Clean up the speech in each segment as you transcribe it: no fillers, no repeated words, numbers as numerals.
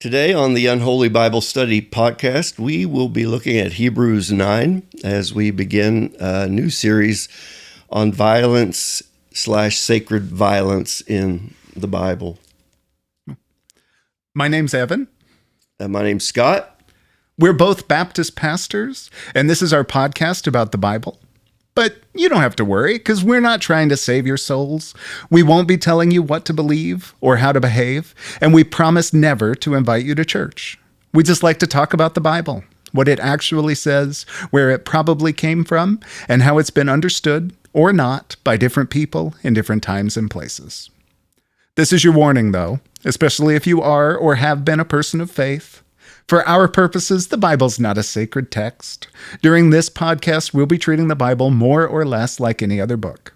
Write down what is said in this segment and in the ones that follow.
Today on the unHoly Bible Study podcast, we will be looking at Hebrews 9 as we begin a new series on violence/sacred violence in the Bible. My name's Evan. My name's Scott. We're both Baptist pastors, and this is our podcast about the Bible. But you don't have to worry, because we're not trying to save your souls. We won't be telling you what to believe or how to behave, and we promise never to invite you to church. We just like to talk about the Bible, what it actually says, where it probably came from, and how it's been understood, or not, by different people in different times and places. This is your warning, though, especially if you are or have been a person of faith. For our purposes, the Bible's not a sacred text. During this podcast, we'll be treating the Bible more or less like any other book.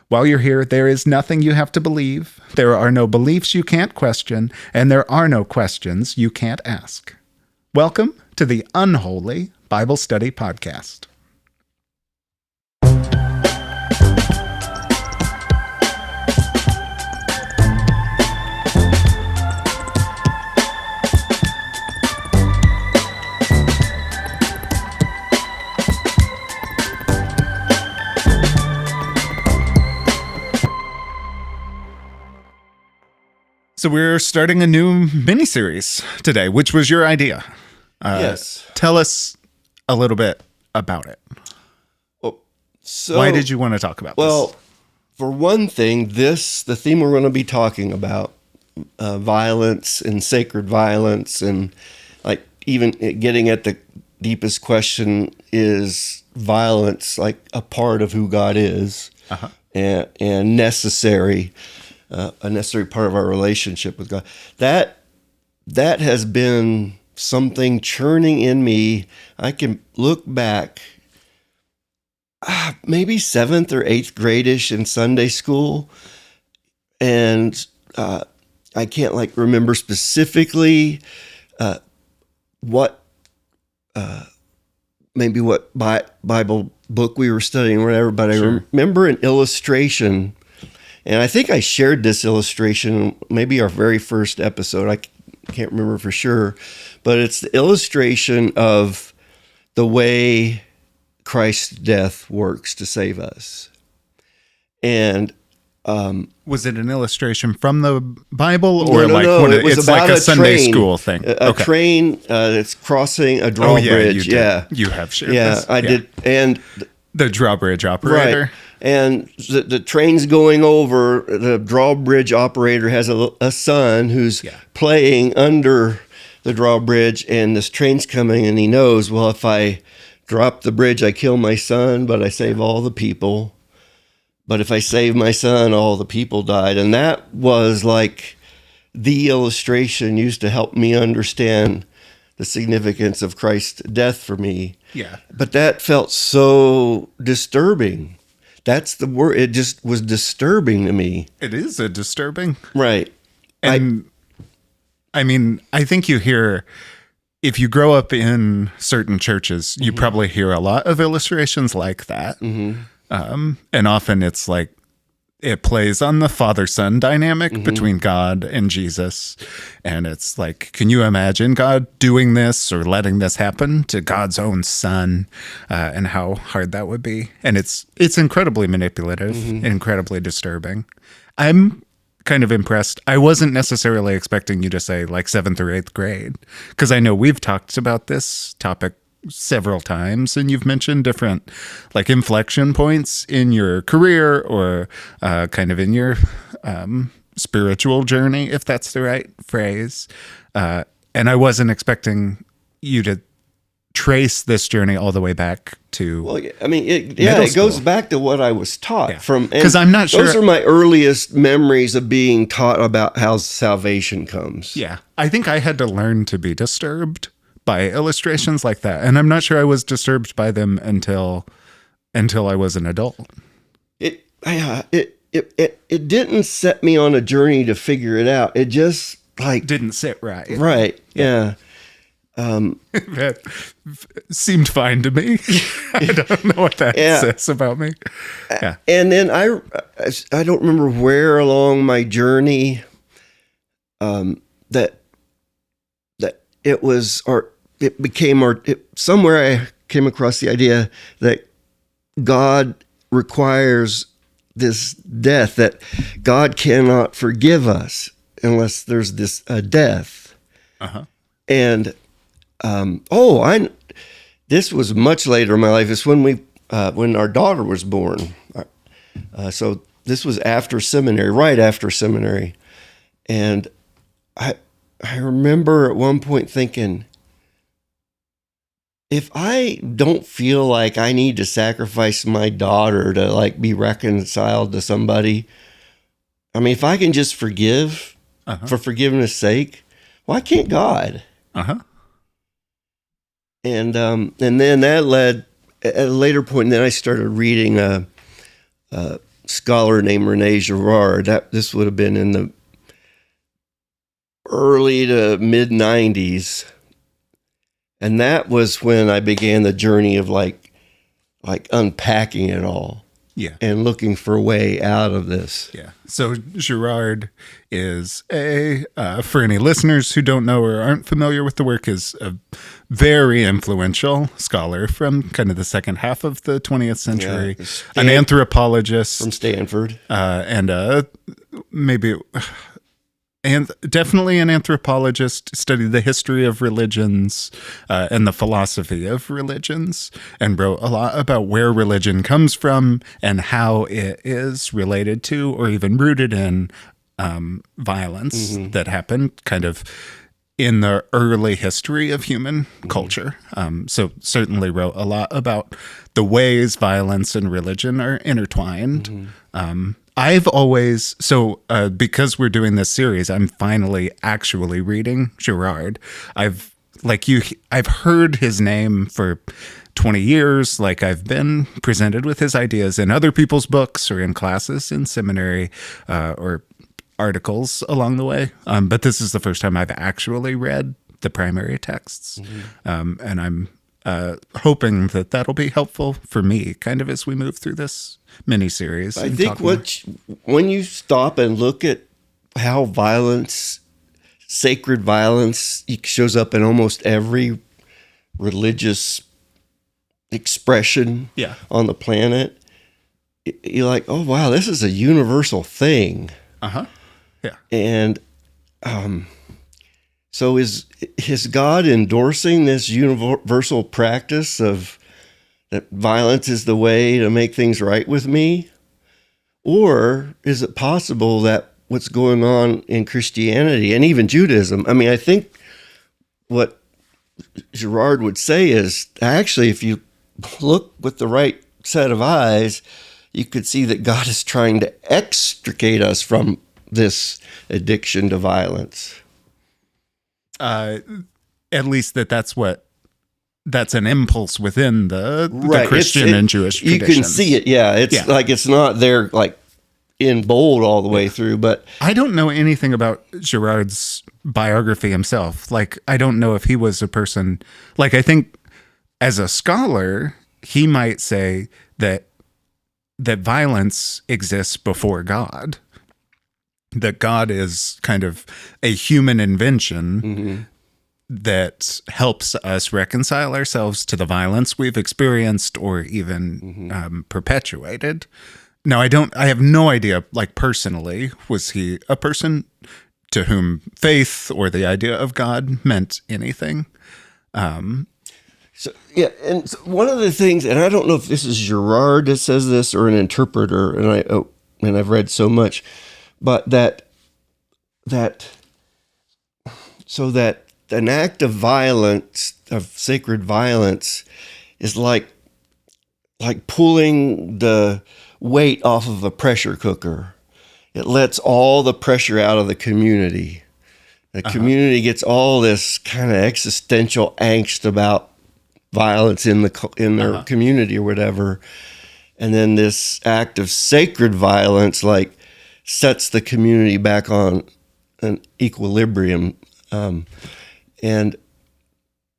While you're here, there is nothing you have to believe, there are no beliefs you can't question, and there are no questions you can't ask. Welcome to the unHoly Bible Study Podcast. So we're starting a new miniseries today, which was your idea. Yes. Tell us a little bit about it. Why did you want to talk about this? Well, for one thing, the theme we're going to be talking about, violence and sacred violence, and like even getting at the deepest question, is violence like a part of who God is and necessary? A necessary part of our relationship with God. That has been something churning in me. I can look back, maybe 7th or 8th grade-ish in Sunday school, and I can't remember specifically what Bible book we were studying or whatever, but I remember an illustration. And I think I shared this illustration, maybe our very first episode. I can't remember for sure. But it's the illustration of the way Christ's death works to save us. And was it an illustration from the Bible, or no, it was it's about like a Sunday school thing? A train that's crossing a drawbridge. You have shared this. I did. And the drawbridge operator. Right. And the train's going over, the drawbridge operator has a son who's playing under the drawbridge, and this train's coming, and he knows, well, if I drop the bridge, I kill my son, but I save all the people. But if I save my son, all the people died. And that was like the illustration used to help me understand the significance of Christ's death for me. Yeah. But that felt so disturbing. That's the word. It just was disturbing to me. It is a disturbing. Right. And I mean, I think you hear, if you grow up in certain churches, you probably hear a lot of illustrations like that. And often it's like, it plays on the father-son dynamic between God and Jesus. And it's like, can you imagine God doing this or letting this happen to God's own son, and how hard that would be? And it's incredibly manipulative, incredibly disturbing. I'm kind of impressed. I wasn't necessarily expecting you to say like 7th or 8th grade, because I know we've talked about this topic several times, and you've mentioned different like inflection points in your career or kind of in your spiritual journey, if that's the right phrase. And I wasn't expecting you to trace this journey all the way back to it goes back to what I was taught from, because I'm not sure those are my earliest memories of being taught about how salvation comes. I think I had to learn to be disturbed by illustrations like that, and I'm not sure I was disturbed by them until I was an adult. It didn't set me on a journey to figure it out. It just didn't sit right. Right. Yeah. That seemed fine to me. I don't know what that says about me. Yeah. And then I don't remember where along my journey that it was, or it became, or somewhere I came across the idea that God requires this death, that God cannot forgive us unless there's this death. Uh-huh. And this was much later in my life. It's when our daughter was born. So this was after seminary, right after seminary, and I remember at one point thinking, if I don't feel like I need to sacrifice my daughter to like be reconciled to somebody, I mean, if I can just forgive for forgiveness' sake, why can't God? And then that led at a later point. And then I started reading a scholar named Rene Girard. This would have been in the early to mid 90s. And that was when I began the journey of like unpacking it all. Yeah. And looking for a way out of this. Yeah. So Girard is for any listeners who don't know or aren't familiar with the work, is a very influential scholar from kind of the second half of the 20th century, an anthropologist from Stanford, and definitely an anthropologist, studied the history of religions and the philosophy of religions, and wrote a lot about where religion comes from and how it is related to or even rooted in violence that happened kind of in the early history of human culture. So certainly wrote a lot about the ways violence and religion are intertwined. I've always, because we're doing this series, I'm finally actually reading Girard. I've heard his name for 20 years. Like, I've been presented with his ideas in other people's books or in classes in seminary, or articles along the way. But this is the first time I've actually read the primary texts. And I'm hoping that that'll be helpful for me kind of as we move through this mini-series. I think when you stop and look at how sacred violence shows up in almost every religious expression on the planet, you're like, oh wow, this is a universal thing. Yeah. And so is God endorsing this universal practice of that violence is the way to make things right with me? Or is it possible that what's going on in Christianity and even Judaism, I mean, I think what Girard would say is, actually, if you look with the right set of eyes, you could see that God is trying to extricate us from this addiction to violence. At least that's an impulse within the Christian and Jewish traditions. You can see it, It's like it's not there like in bold all the way through, but I don't know anything about Girard's biography himself. Like, I don't know if he was a person, like, I think as a scholar, he might say that violence exists before God. That God is kind of a human invention that helps us reconcile ourselves to the violence we've experienced or even perpetuated. Now, I have no idea, like, personally, was he a person to whom faith or the idea of God meant anything? And so one of the things, and I don't know if this is Girard that says this or an interpreter, and I've read so much, but that an act of violence, of sacred violence, is like pulling the weight off of a pressure cooker. It lets all the pressure out of the community. The community gets all this kind of existential angst about violence in their community or whatever, and then this act of sacred violence like sets the community back on an equilibrium, and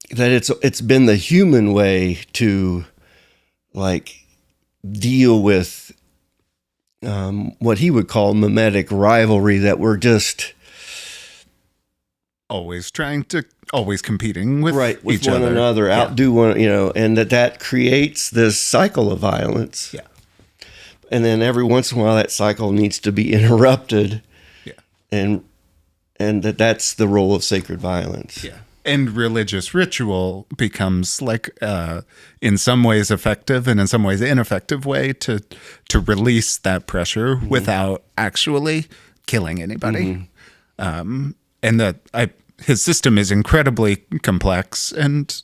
that it's been the human way to like deal with what he would call mimetic rivalry, that we're just always competing with right, with each one other. another, outdo one, and that creates this cycle of violence. Yeah. And then every once in a while, that cycle needs to be interrupted. Yeah. And that's the role of sacred violence. Yeah. And religious ritual becomes like, in some ways effective and in some ways ineffective way to release that pressure without actually killing anybody. And his system is incredibly complex and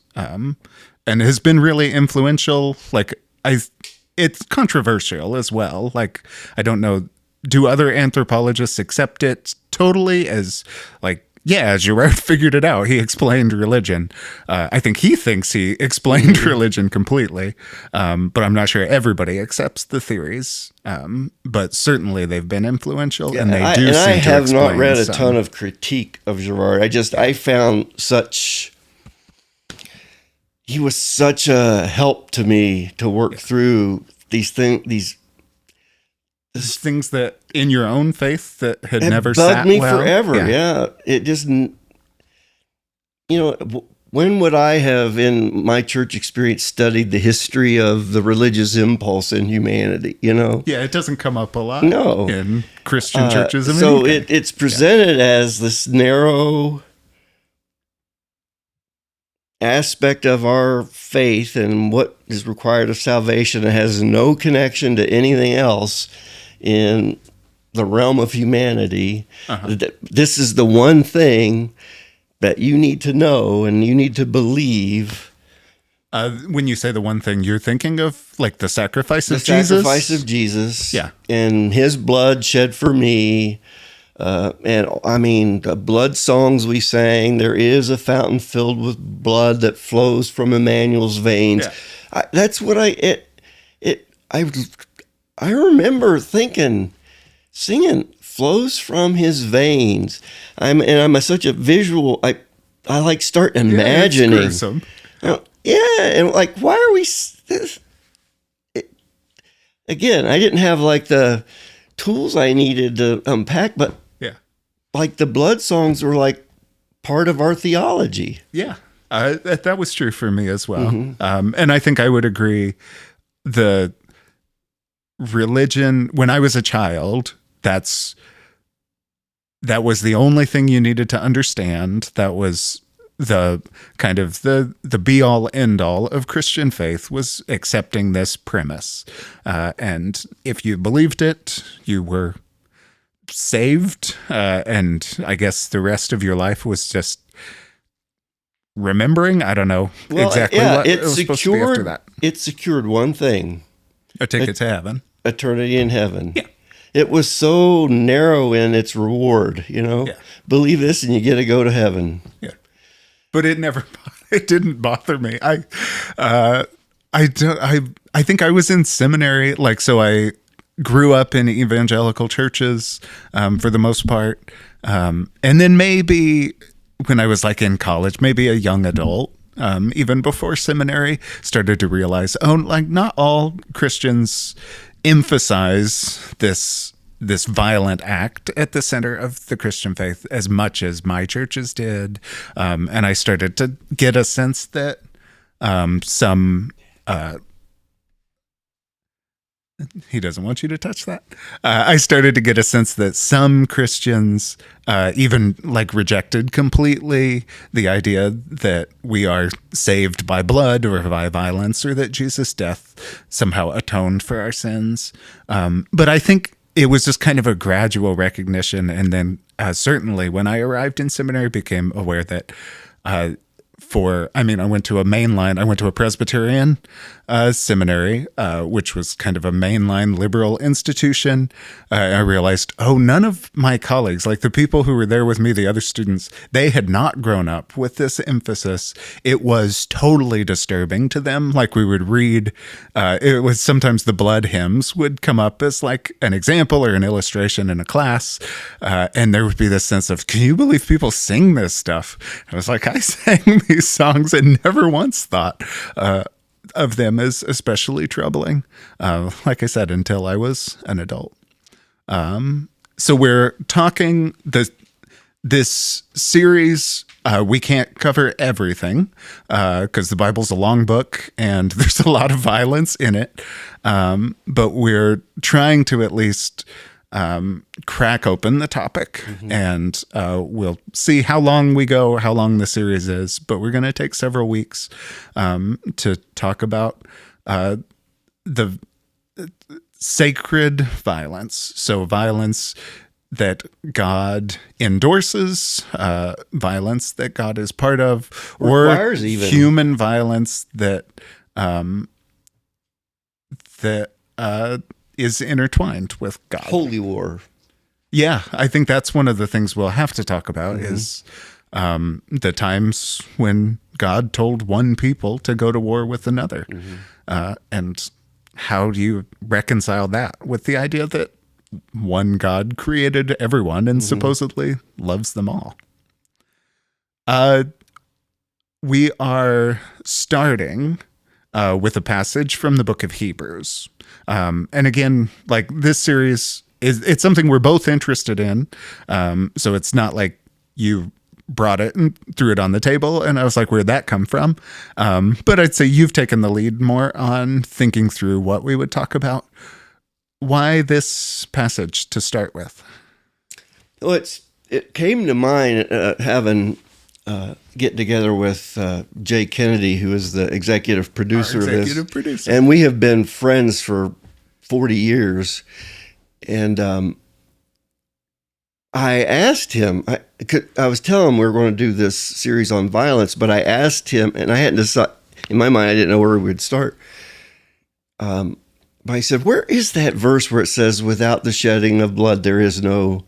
has been really influential. Like it's controversial as well. Like, I don't know, do other anthropologists accept it totally as like, yeah, Girard figured it out. He explained religion. I think he thinks he explained religion completely, but I'm not sure everybody accepts the theories. But certainly they've been influential, and they do. And I have not read a ton of critique of Girard. I found he was such a help to me to work through these things. Things that in your own faith that had never bugged sat me well. Forever. Yeah. It just, when would I have in my church experience studied the history of the religious impulse in humanity? Yeah, it doesn't come up a lot. No, in Christian churches. So it's presented as this narrow aspect of our faith and what is required of salvation. It has no connection to anything else in the realm of humanity. This is the one thing that you need to know and you need to believe. When you say the one thing, you're thinking of like the sacrifice of Jesus? The sacrifice of Jesus. Yeah. And his blood shed for me. And I mean, the blood songs we sang, there is a fountain filled with blood that flows from Emmanuel's veins. Yeah. That's what I remember singing flows from his veins. I'm such a visual. I like start imagining. It's gruesome. And like, why are we? Again, I didn't have like the tools I needed to unpack, but like the blood songs were like part of our theology. Yeah, that was true for me as well. And I think I would agree. The religion, when I was a child, that was the only thing you needed to understand. That was the kind of the be all end all of Christian faith, was accepting this premise. And if you believed it, you were saved. And I guess the rest of your life was just remembering. I don't know exactly what it was supposed to be after that. It secured one thing. A ticket to heaven. Eternity in heaven. Yeah. It was so narrow in its reward, Believe this and you get to go to heaven. Yeah. But it didn't bother me. I think I was in seminary, so I grew up in evangelical churches, for the most part. And then maybe when I was in college, maybe a young adult, even before seminary, started to realize, not all Christians emphasize this violent act at the center of the Christian faith as much as my churches did. And I started to get a sense that he doesn't want you to touch that. I started to get a sense that some Christians even rejected completely the idea that we are saved by blood or by violence, or that Jesus' death somehow atoned for our sins. But I think it was just kind of a gradual recognition. And then certainly when I arrived in seminary, became aware that I went to a Presbyterian seminary, which was kind of a mainline liberal institution. I realized, none of my colleagues, the people who were there with me, the other students, they had not grown up with this emphasis. It was totally disturbing to them. We would read, it was sometimes the blood hymns would come up as an example or an illustration in a class. And there would be this sense of, can you believe people sing this stuff? I was I sang these songs and never once thought of them as especially troubling. Like I said, until I was an adult. So we're talking This series, we can't cover everything because the Bible's a long book and there's a lot of violence in it. But we're trying to at least crack open the topic, and we'll see how long we go, how long the series is. But we're going to take several weeks to talk about the sacred violence. So violence that God endorses, violence that God is part of, Requires or even. human violence that is intertwined with God. Holy war. Yeah, I think that's one of the things we'll have to talk about is the times when God told one people to go to war with another. And how do you reconcile that with the idea that one God created everyone and supposedly loves them all? We are starting with a passage from the book of Hebrews. And again, like this series it's something we're both interested in. So it's not like you brought it and threw it on the table and I was like, where'd that come from? But I'd say you've taken the lead more on thinking through what we would talk about. Why this passage to start with? Well, it came to mind having get together with Jay Kennedy, who is the executive producer of this. And we have been friends for 40 years. And I asked him, I was telling him we were going to do this series on violence, but I asked him, and I hadn't decided, in my mind, I didn't know where we would start. But I said, where is that verse where it says, without the shedding of blood, there is no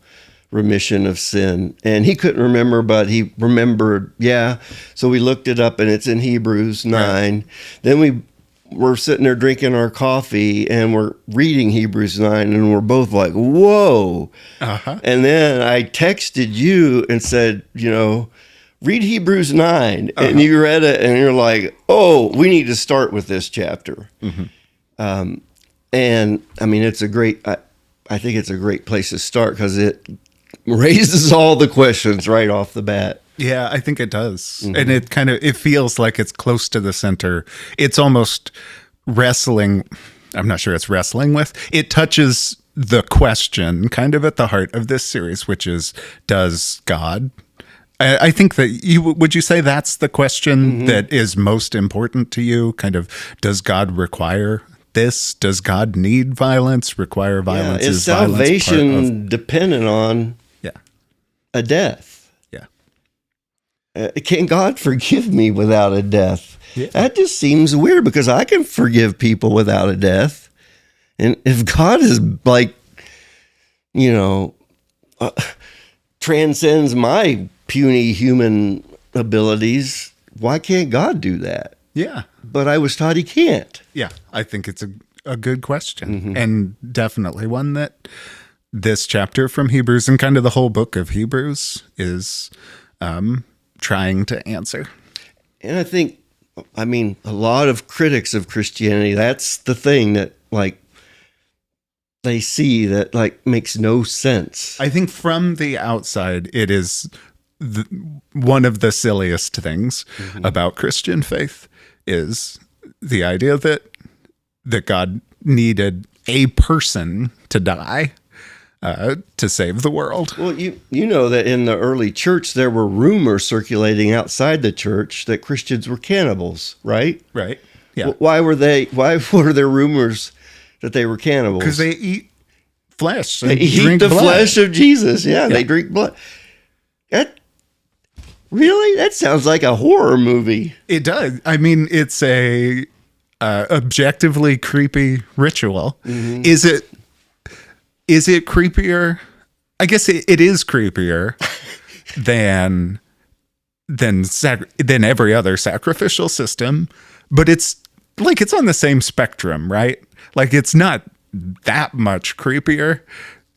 remission of sin? And he couldn't remember, but he remembered, yeah. So we looked it up, and it's in Hebrews 9. Right. Then we were sitting there drinking our coffee, and we're reading Hebrews 9, and we're both like, whoa. And then I texted you and said, read Hebrews 9. And you read it, and you're like, oh, we need to start with this chapter. And I mean, it's a great, I think it's a great place to start because it raises all the questions right off the bat. Yeah, I think it does. And it feels like it's close to the center. It's almost wrestling. I'm not sure it's wrestling with. It touches the question kind of at the heart of this series, which is, does God? I think that would you say that's the question that is most important to you? Kind of, does God require this? Does God need violence? Require violence? Is salvation dependent on a death? Can God forgive me without a death? That just seems weird because I can forgive people without a death. And if God is like, transcends my puny human abilities, why can't God do that? Yeah. But I was taught he can't. Yeah, I think it's a good question, and definitely one that this chapter from Hebrews and kind of the whole book of Hebrews is trying to answer. And I think, a lot of critics of Christianity, that's the thing that, they see that, makes no sense. I think from the outside, it is one of the silliest things about Christian faith is the idea that God needed a person to die to save the world. Well, you know that in the early church, there were rumors circulating outside the church that Christians were cannibals, right? Right. Yeah. Why were there rumors that they were cannibals? Because they eat flesh. They eat the flesh of Jesus. Yeah, they drink blood. Really? That sounds like a horror movie. It does. It's a objectively creepy ritual. Is it creepier? I guess it is creepier than every other sacrificial system, but it's on the same spectrum, right? It's not that much creepier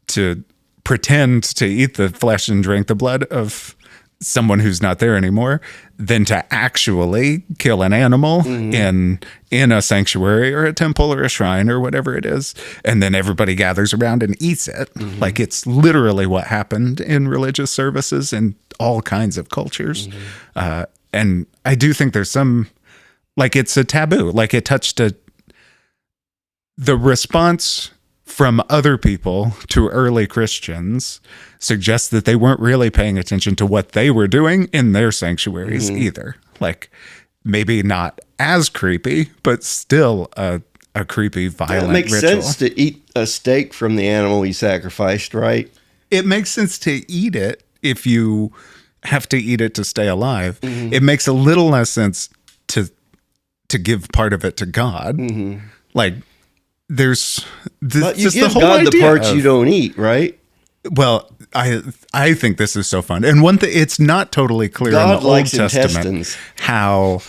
to pretend to eat the flesh and drink the blood of someone who's not there anymore than to actually kill an animal in a sanctuary or a temple or a shrine or whatever it is, and then everybody gathers around and eats it. Like, it's literally what happened in religious services in all kinds of cultures. And I do think there's some, like, it's a taboo. Like, it touched the response from other people to early Christians suggests that they weren't really paying attention to what they were doing in their sanctuaries either. Like, maybe not as creepy, but still a creepy, violent It makes ritual. sense to eat a steak from the animal you sacrificed, right? It makes sense to eat it if you have to eat it to stay alive. It makes a little less sense to give part of it to God. Like, there's But you just give the whole God the idea parts of- you don't eat, right? Well, I think this is so fun. And one thing, it's not totally clear in the God Old likes Testament intestines. how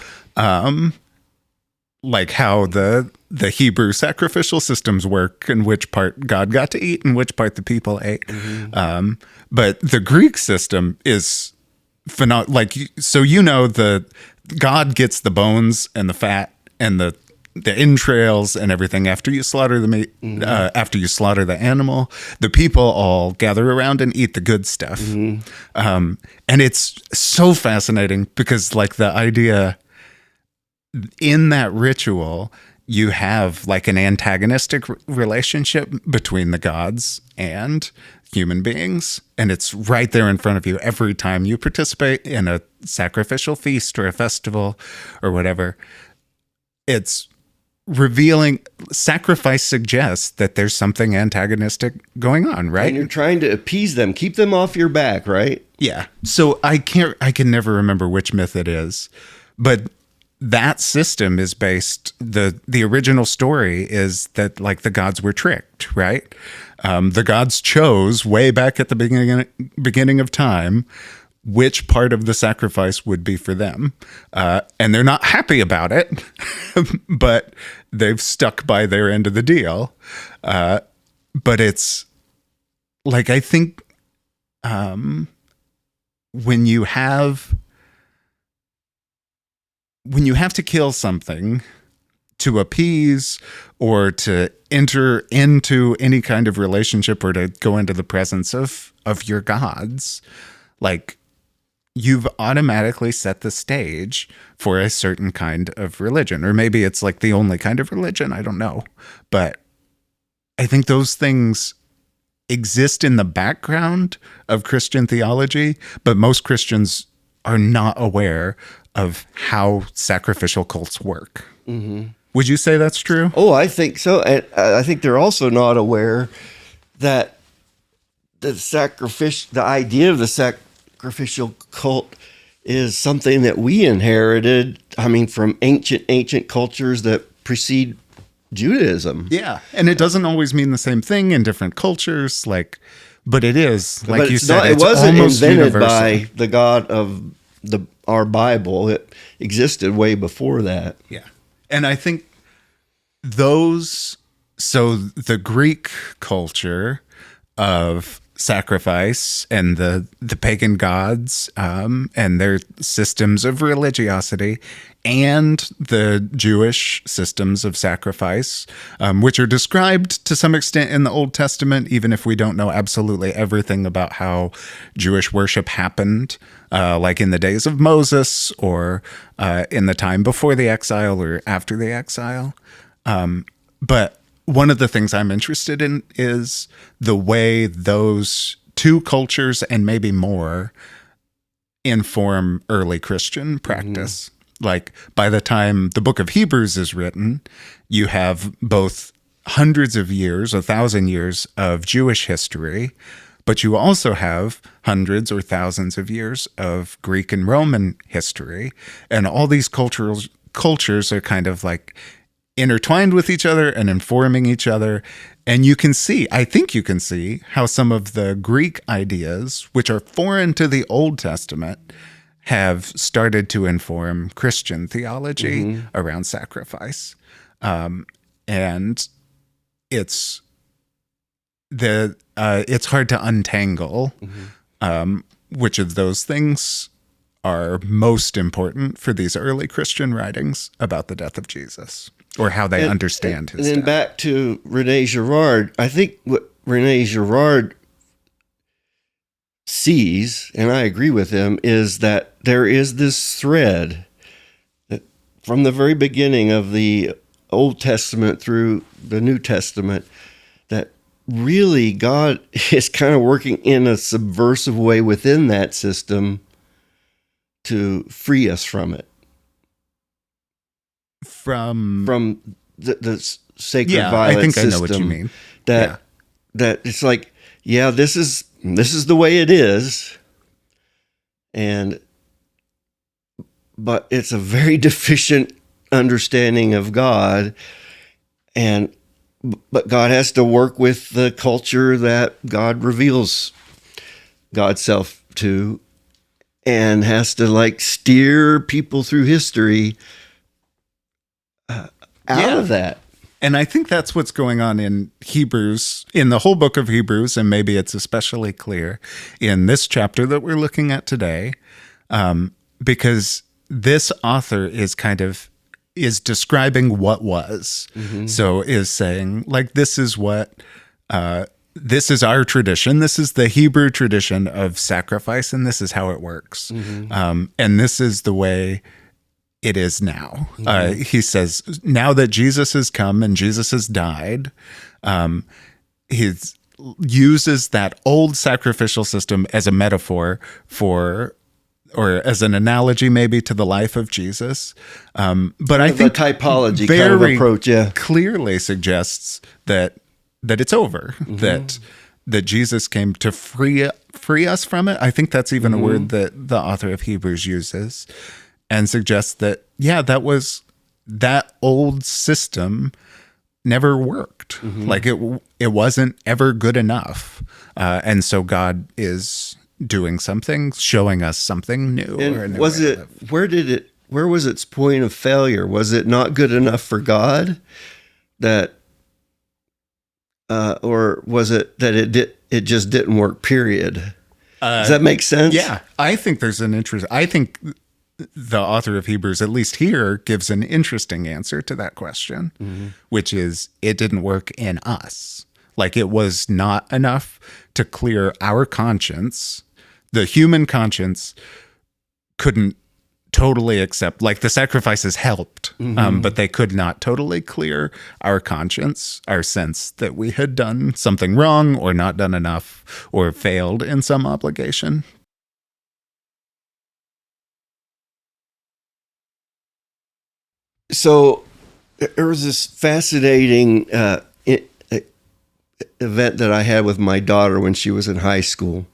the Hebrew sacrificial systems work, and which part God got to eat and which part the people ate. But the Greek system is phenomenal. Like, so the God gets the bones and the fat and the entrails and everything after you slaughter the meat, after you slaughter the animal. The people all gather around and eat the good stuff. And it's so fascinating because, like, the idea in that ritual, you have like an antagonistic relationship between the gods and human beings. And it's right there in front of you every time you participate in a sacrificial feast or a festival or whatever. It's revealing. Sacrifice suggests that there's something antagonistic going on, right? And you're trying to appease them, keep them off your back, right? Yeah. So I can never remember which myth it is, but that system is based, the original story is that, like, the gods were tricked, right? The gods chose way back at the beginning of time which part of the sacrifice would be for them. And they're not happy about it, but they've stuck by their end of the deal. But it's like, I think when you have to kill something to appease or to enter into any kind of relationship or to go into the presence of your gods, like, you've automatically set the stage for a certain kind of religion. Or maybe it's like the only kind of religion, I don't know. But I think those things exist in the background of Christian theology, but most Christians are not aware of how sacrificial cults work. Would you say that's true? Oh, I think so. And I think they're also not aware that the idea of the sacrificial cult is something that we inherited, I mean, from ancient cultures that precede Judaism. Yeah. And it doesn't always mean the same thing in different cultures, like, but it is, like But you it's said, not, it it's wasn't almost invented universal. by the God of our Bible. It existed way before that. Yeah. And I think so the Greek culture of sacrifice and the pagan gods and their systems of religiosity, and the Jewish systems of sacrifice, which are described to some extent in the Old Testament, even if we don't know absolutely everything about how Jewish worship happened, like in the days of Moses or in the time before the exile or after the exile. But one of the things I'm interested in is the way those two cultures and maybe more inform early Christian practice. Like, by the time the book of Hebrews is written, you have both hundreds of years, 1,000 years of Jewish history, but you also have hundreds or thousands of years of Greek and Roman history. And all these cultures are kind of like intertwined with each other and informing each other. And I think you can see how some of the Greek ideas, which are foreign to the Old Testament, have started to inform Christian theology around sacrifice. And it's hard to untangle which of those things are most important for these early Christian writings about the death of Jesus, or how they understand his death. And then back to Rene Girard, I think what Rene Girard sees, and I agree with him, is that there is this thread that from the very beginning of the Old Testament through the New Testament, that really God is kind of working in a subversive way within that system to free us from it. From the sacred violence system. I know what you mean. That it's like, this is the way it is, but it's a very deficient understanding of God, but God has to work with the culture that God reveals God's self to, and has to steer people through history out of that. And I think that's what's going on in Hebrews, in the whole book of Hebrews, and maybe it's especially clear in this chapter that we're looking at today, because this author is describing what was. Mm-hmm. So is saying, this is what, this is our tradition. This is the Hebrew tradition of sacrifice, and this is how it works. Mm-hmm. And this is the way it is now. Mm-hmm. He says, now that Jesus has come and Jesus has died, he uses that old sacrificial system as a metaphor for, or as an analogy maybe, to the life of Jesus. But I think the typology kind of approach, clearly suggests that it's over, mm-hmm. that Jesus came to free us from it. I think that's even mm-hmm. a word that the author of Hebrews uses, and suggests that, that old system never worked. Mm-hmm. It wasn't ever good enough. And so God is doing something, showing us something new. And where was its point of failure? Was it not good enough for God, or was it that it just didn't work, period? Does that make sense? Yeah. I think I think the author of Hebrews, at least here, gives an interesting answer to that question, mm-hmm. which is, it didn't work in us. It was not enough to clear our conscience. The human conscience couldn't totally accept, the sacrifices helped, mm-hmm. But they could not totally clear our conscience, our sense that we had done something wrong, or not done enough, or failed in some obligation. So there was this fascinating event that I had with my daughter when she was in high school.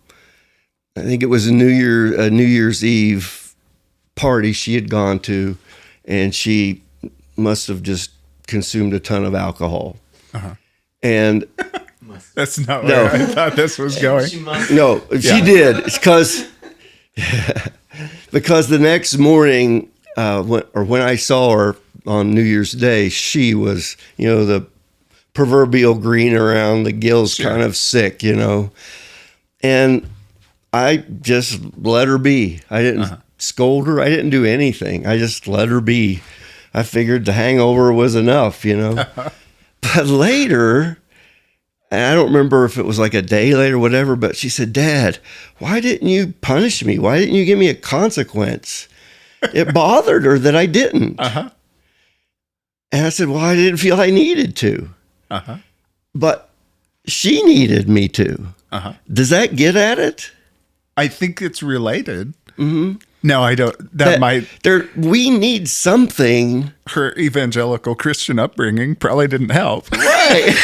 I think it was a New Year's Eve party she had gone to, and she must have just consumed a ton of alcohol. Uh-huh. And that's not where I thought this was going. She did. It's because the next morning, when I saw her on New Year's Day, she was, the proverbial green around the gills, sure. kind of sick, and I just let her be. I didn't scold her. I didn't do anything. I just let her be. I figured the hangover was enough, But later, and I don't remember if it was a day later or whatever, but she said, "Dad, why didn't you punish me? Why didn't you give me a consequence?" It bothered her that I didn't. Uh-huh. And I said, "Well, I didn't feel I needed to." Uh-huh. But she needed me to. Uh-huh. Does that get at it? I think it's related. Mm-hmm. No, I don't. We need something. Her evangelical Christian upbringing probably didn't help. Right.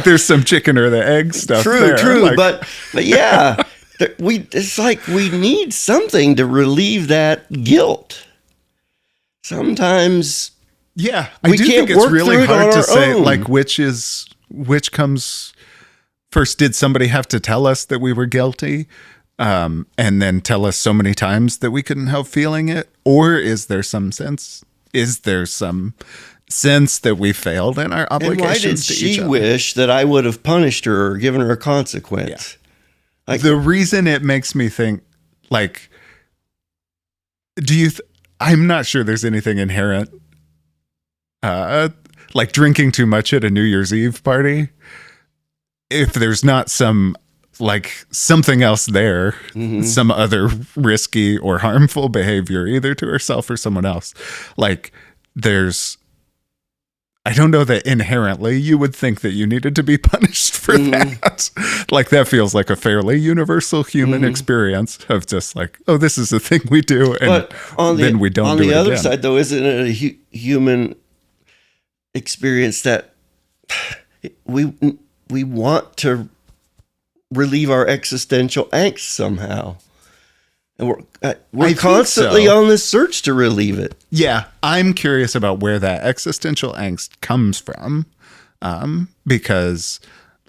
There's some chicken or the egg stuff. True. But yeah, it's we need something to relieve that guilt. Sometimes. Yeah, I do think it's really hard to say, which comes first. Did somebody have to tell us that we were guilty, and then tell us so many times that we couldn't help feeling it? Or is there some sense that we failed in our obligations to each other? And why did she wish that I would have punished her or given her a consequence? Like, the reason it makes me think, like, I'm not sure there's anything inherent, like drinking too much at a New Year's Eve party. If there's not something else there, some other risky or harmful behavior, either to herself or someone else, like I don't know that inherently you would think that you needed to be punished for that. Like, that feels like a fairly universal human experience of just like, oh, this is the thing we do, and then we don't do it again. On the other side, though, isn't it a human experience that we want to relieve our existential angst somehow? And we're constantly on this search to relieve it. Yeah, I'm curious about where that existential angst comes from, because,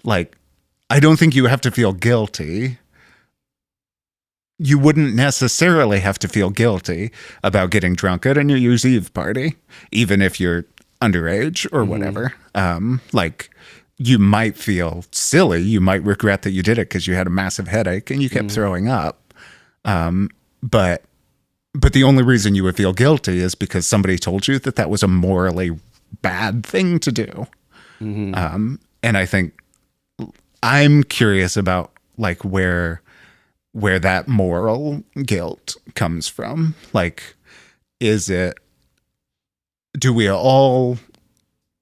like, I don't think you have to feel guilty. You wouldn't necessarily have to feel guilty about getting drunk at a New Year's Eve party, even if you're underage or whatever. Like, you might feel silly. You might regret that you did it because you had a massive headache and you kept throwing up. But the only reason you would feel guilty is because somebody told you that that was a morally bad thing to do. And I think I'm curious about, like, where that moral guilt comes from. Like, do we all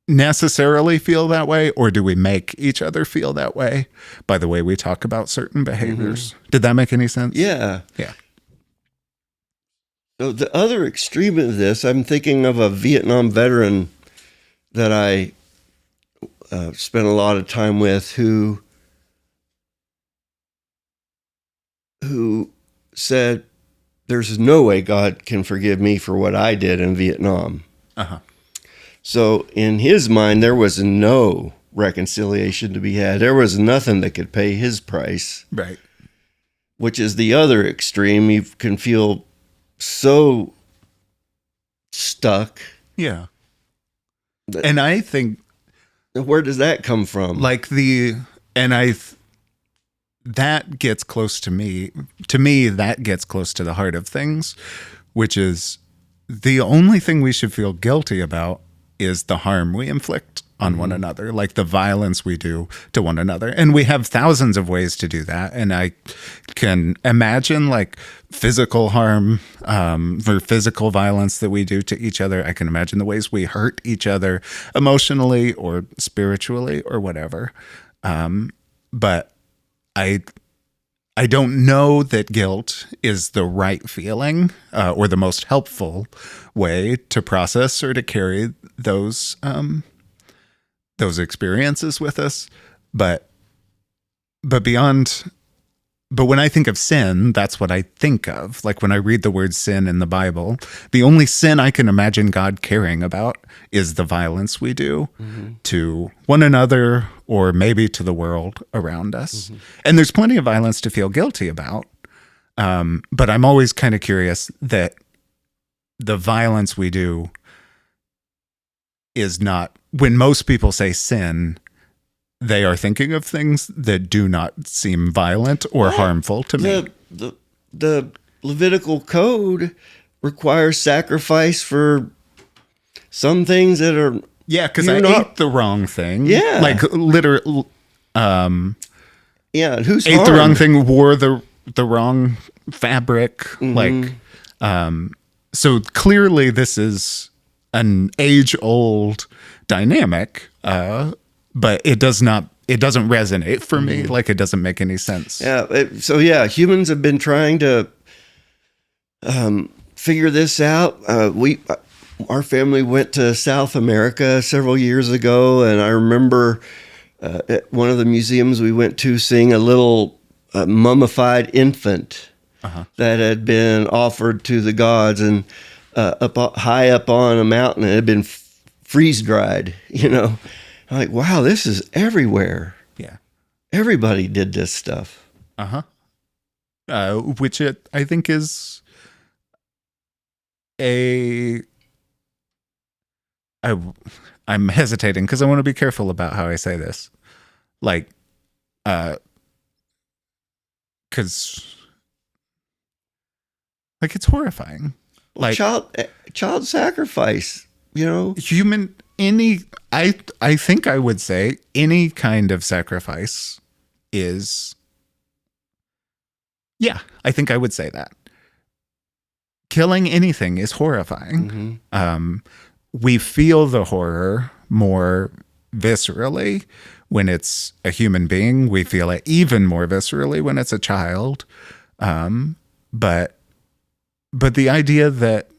necessarily feel that way, or do we make each other feel that way by the way we talk about certain behaviors? Did that make any sense? Yeah. Yeah. So the other extreme of this, I'm thinking of a Vietnam veteran that I spent a lot of time with who said, there's no way God can forgive me for what I did in Vietnam. So in his mind, there was no reconciliation to be had. There was nothing that could pay his price. Right. Which is the other extreme. You can feel so stuck. Yeah. And I think, where does that come from? Like, that gets close to me. To me, that gets close to the heart of things, which is the only thing we should feel guilty about is the harm we inflict on one another, like the violence we do to one another. And we have thousands of ways to do that. And I can imagine, like, physical harm, or physical violence that we do to each other. I can imagine the ways we hurt each other emotionally or spiritually or whatever. But I don't know that guilt is the right feeling, or the most helpful way to process or to carry those experiences with us. But when I think of sin, that's what I think of. Like, when I read the word sin in the Bible, the only sin I can imagine God caring about is the violence we do to one another, or maybe to the world around us. And there's plenty of violence to feel guilty about. But I'm always kind of curious that the violence we do is not, when most people say sin, they are thinking of things that do not seem violent or harmful to me. The Levitical code requires sacrifice for some things that are... Yeah, because I ate the wrong thing. Yeah. Like, literally... yeah, who's ate harmed? the wrong thing, wore the wrong fabric. Like, so clearly this is an age-old dynamic, but it doesn't resonate for me. Like, it doesn't make any sense. Yeah. Humans have been trying to figure this out. Our family went to South America several years ago, and I remember at one of the museums we went to seeing a little mummified infant that had been offered to the gods, and high up on a mountain, it had been freeze dried. I'm like, wow, this is everywhere. Yeah, everybody did this stuff. Which I think is I'm hesitating because I want to be careful about how I say this. Like, because like it's horrifying. Like child sacrifice, human I think I would say any kind of sacrifice is, yeah, I think I would say that. Killing anything is horrifying. We feel the horror more viscerally when it's a human being. We feel it even more viscerally when it's a child. But the idea that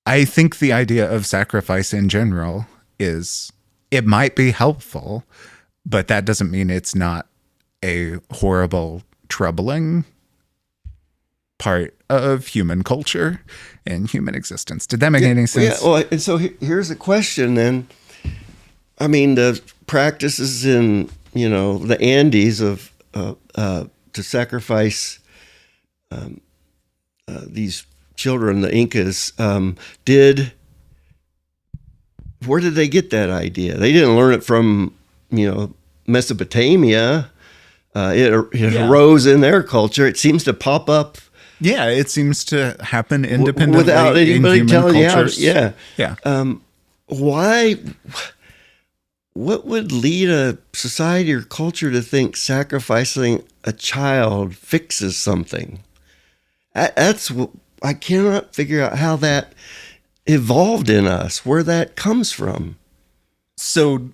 I think the idea of sacrifice in general is it might be helpful, but that doesn't mean it's not a horrible, troubling part of human culture and human existence. Did that make any sense? Yeah. Well, and so here's a question then. I mean, the practices in, the Andes of to sacrifice these children, the Incas, where did they get that idea? They didn't learn it from, Mesopotamia. It arose in their culture. It seems to pop up. Yeah, it seems to happen independently without anybody telling cultures. you how. Yeah. Why? What would lead a society or culture to think sacrificing a child fixes something? That's what I cannot figure out how that evolved in us, where that comes from. So,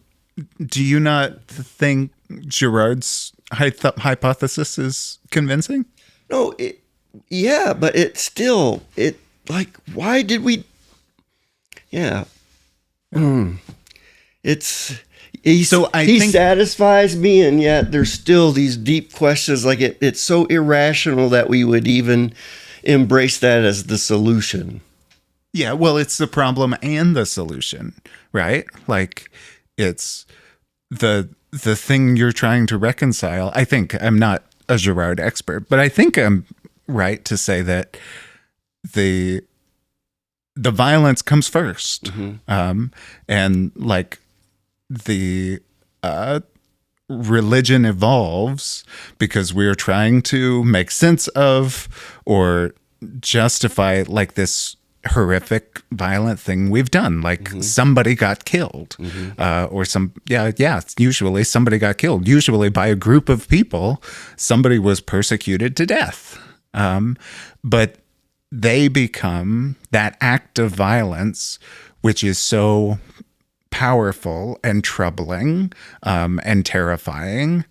do you not think Girard's hypothesis is convincing? No, yeah, but why did we? Yeah, he satisfies me, and yet there's still these deep questions. Like it's so irrational that we would even embrace that as the solution. Yeah, well, it's the problem and the solution, right? Like it's the thing you're trying to reconcile. I think I'm not a Girard expert, but I think I'm right to say that the violence comes first, and like the religion evolves because we're trying to make sense of or justify like this horrific violent thing we've done, like somebody got killed, or usually somebody got killed, usually by a group of people. Somebody was persecuted to death, but they become that act of violence which is so powerful and troubling and terrifying,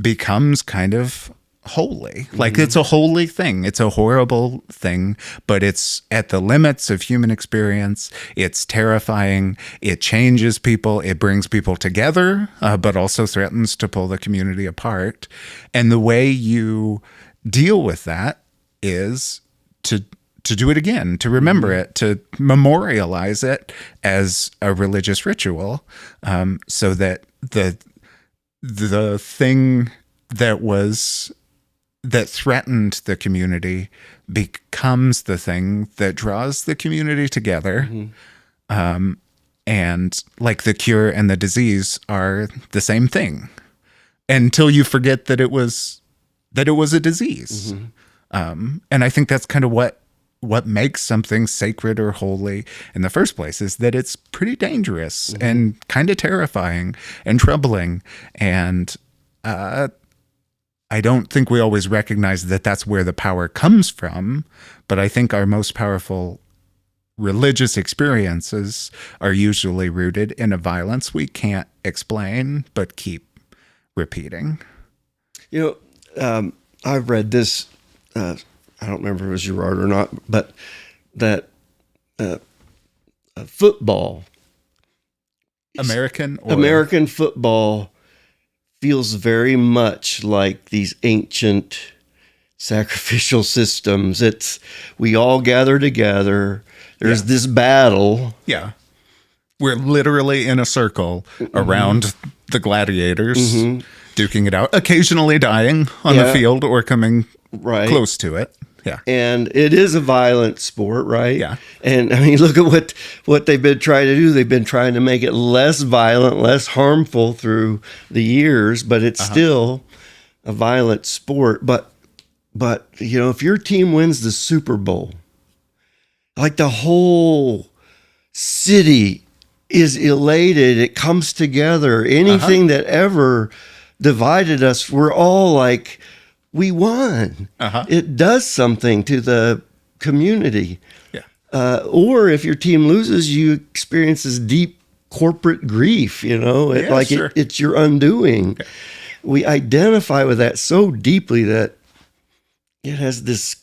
becomes kind of holy. Like it's a holy thing. It's a horrible thing, but it's at the limits of human experience. It's terrifying. It changes people. It brings people together, but also threatens to pull the community apart. And the way you deal with that is to do it again, to remember it, to memorialize it as a religious ritual, so that the thing that threatened the community becomes the thing that draws the community together. And like the cure and the disease are the same thing until you forget that it was a disease. And I think that's kind of what makes something sacred or holy in the first place, is that it's pretty dangerous and kind of terrifying and troubling. And I don't think we always recognize that that's where the power comes from, but I think our most powerful religious experiences are usually rooted in a violence we can't explain but keep repeating. I've read this, I don't remember if it was Girard or not, but that football, American football feels very much like these ancient sacrificial systems. We all gather together. There's this battle. Yeah. We're literally in a circle around the gladiators, duking it out, occasionally dying on the field or coming close to it. Yeah. And it is a violent sport, right? Yeah. And I mean, look at what they've been trying to do. They've been trying to make it less violent, less harmful through the years, but it's still a violent sport, but if your team wins the Super Bowl, like the whole city is elated. It comes together. Anything that ever divided us, we're all like, we won. It does something to the community. Yeah. Or if your team loses, you experience this deep corporate grief, it's your undoing. Okay. We identify with that so deeply that it has this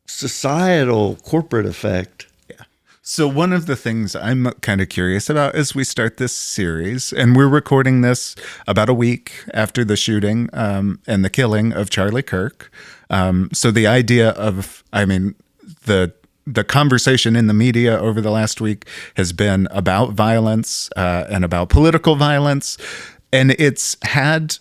societal corporate effect. Yeah. So one of the things I'm kind of curious about as we start this series, and we're recording this about a week after the shooting and the killing of Charlie Kirk. So the idea of, the conversation in the media over the last week has been about violence and about political violence. And it's had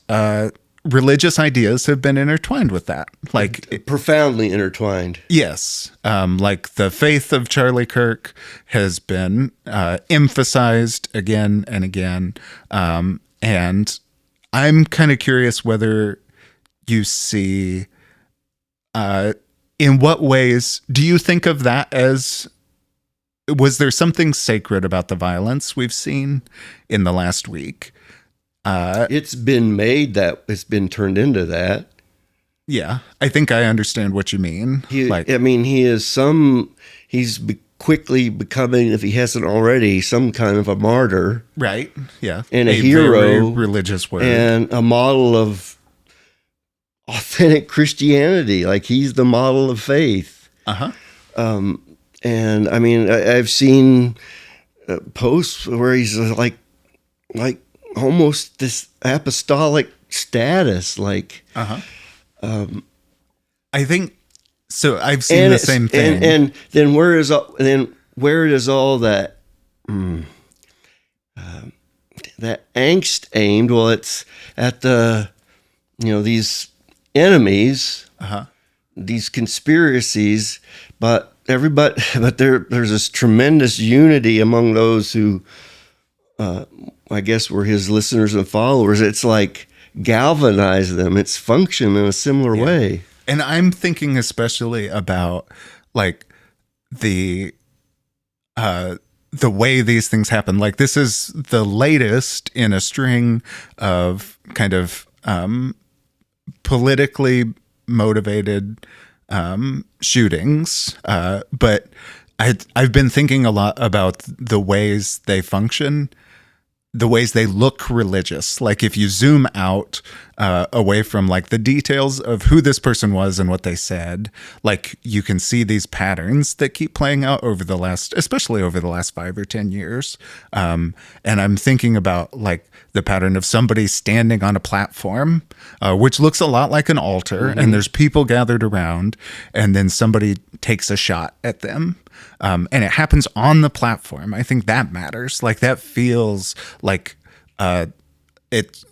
religious ideas have been intertwined with that. Like profoundly intertwined. Yes. Like the faith of Charlie Kirk has been emphasized again and again. And I'm kind of curious whether you see, in what ways do you think of that as, was there something sacred about the violence we've seen in the last week? It's been made that it's been turned into that. Yeah, I think I understand what you mean. He's quickly becoming, if he hasn't already, some kind of a martyr. Right. Yeah. And a hero. Very religious word. And a model of authentic Christianity. Like he's the model of faith. And I've seen posts where he's like almost this apostolic status, like. I think so. I've seen the same thing. And then where does all that that angst aimed? Well, it's at these enemies, these conspiracies, but there's this tremendous unity among those who, I guess, were his listeners and followers. It's like galvanize them. It's function in a similar way. And I'm thinking especially about like the way these things happen. Like this is the latest in a string of kind of politically motivated shootings. But I've been thinking a lot about the ways they function, the ways they look religious. Like if you zoom out away from like the details of who this person was and what they said, like you can see these patterns that keep playing out especially over the last 5 or 10 years. And I'm thinking about like the pattern of somebody standing on a platform, which looks a lot like an altar, and there's people gathered around, and then somebody takes a shot at them. And it happens on the platform. I think that matters. Like that feels like it's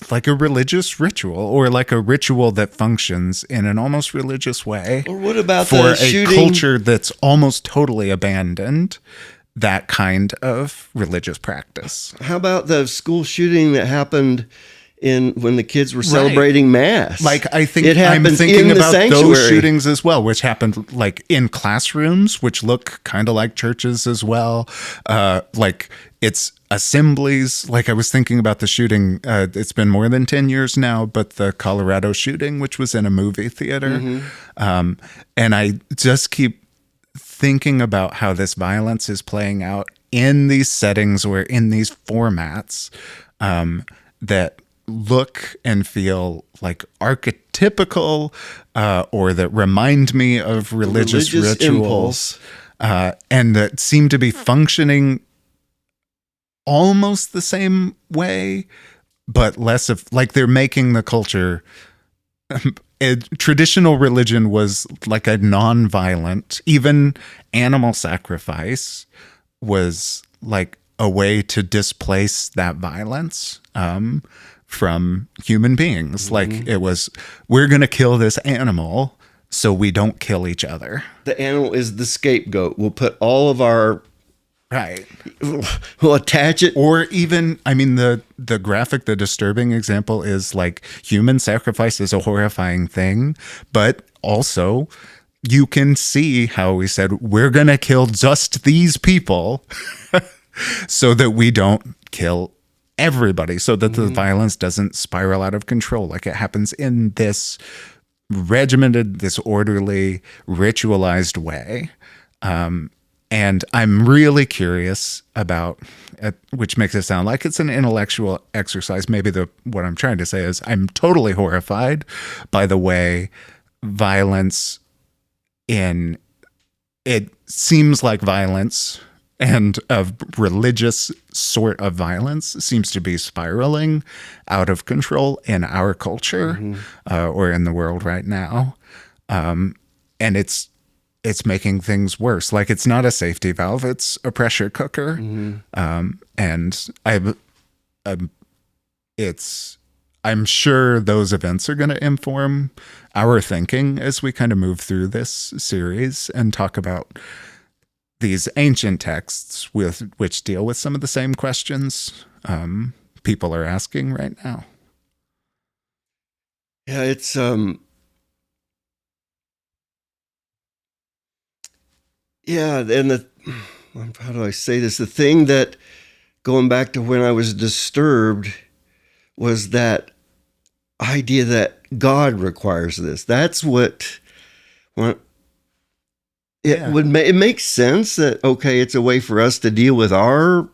like a religious ritual, or like a ritual that functions in an almost religious way. Or what about for the a shooting? Culture that's almost totally abandoned that kind of religious practice? How about the school shooting that happened when the kids were celebrating Mass? Like I think I'm thinking about those shootings as well, which happened like in classrooms, which look kind of like churches as well. Like it's assemblies. Like I was thinking about the shooting. It's been more than 10 years now, but the Colorado shooting, which was in a movie theater. And I just keep thinking about how this violence is playing out in these settings or in these formats that look and feel like archetypical or that remind me of religious rituals and that seem to be functioning almost the same way, but less of like they're making the culture. Traditional religion was like a non-violent, even animal sacrifice was like a way to displace that violence from human beings. Like it was, we're going to kill this animal so we don't kill each other. The animal is the scapegoat. We'll put all of our Right. We'll attach it. Or even, I mean, the disturbing example is like human sacrifice is a horrifying thing, but also you can see how we said, we're going to kill just these people so that we don't kill everybody, so that the violence doesn't spiral out of control like it happens in this regimented, this orderly, ritualized way. And I'm really curious about, which makes it sound like it's an intellectual exercise. Maybe what I'm trying to say is I'm totally horrified by the way violence it seems like violence and of religious sort of violence seems to be spiraling out of control in our culture or in the world right now. And it's making things worse. Like, it's not a safety valve, it's a pressure cooker. And I'm sure those events are going to inform our thinking as we kind of move through this series and talk about these ancient texts which deal with some of the same questions people are asking right now. Yeah, it's yeah, and how do I say this? The thing that, going back to when I was disturbed, was that idea that God requires this. That's what it makes sense that, okay, it's a way for us to deal with our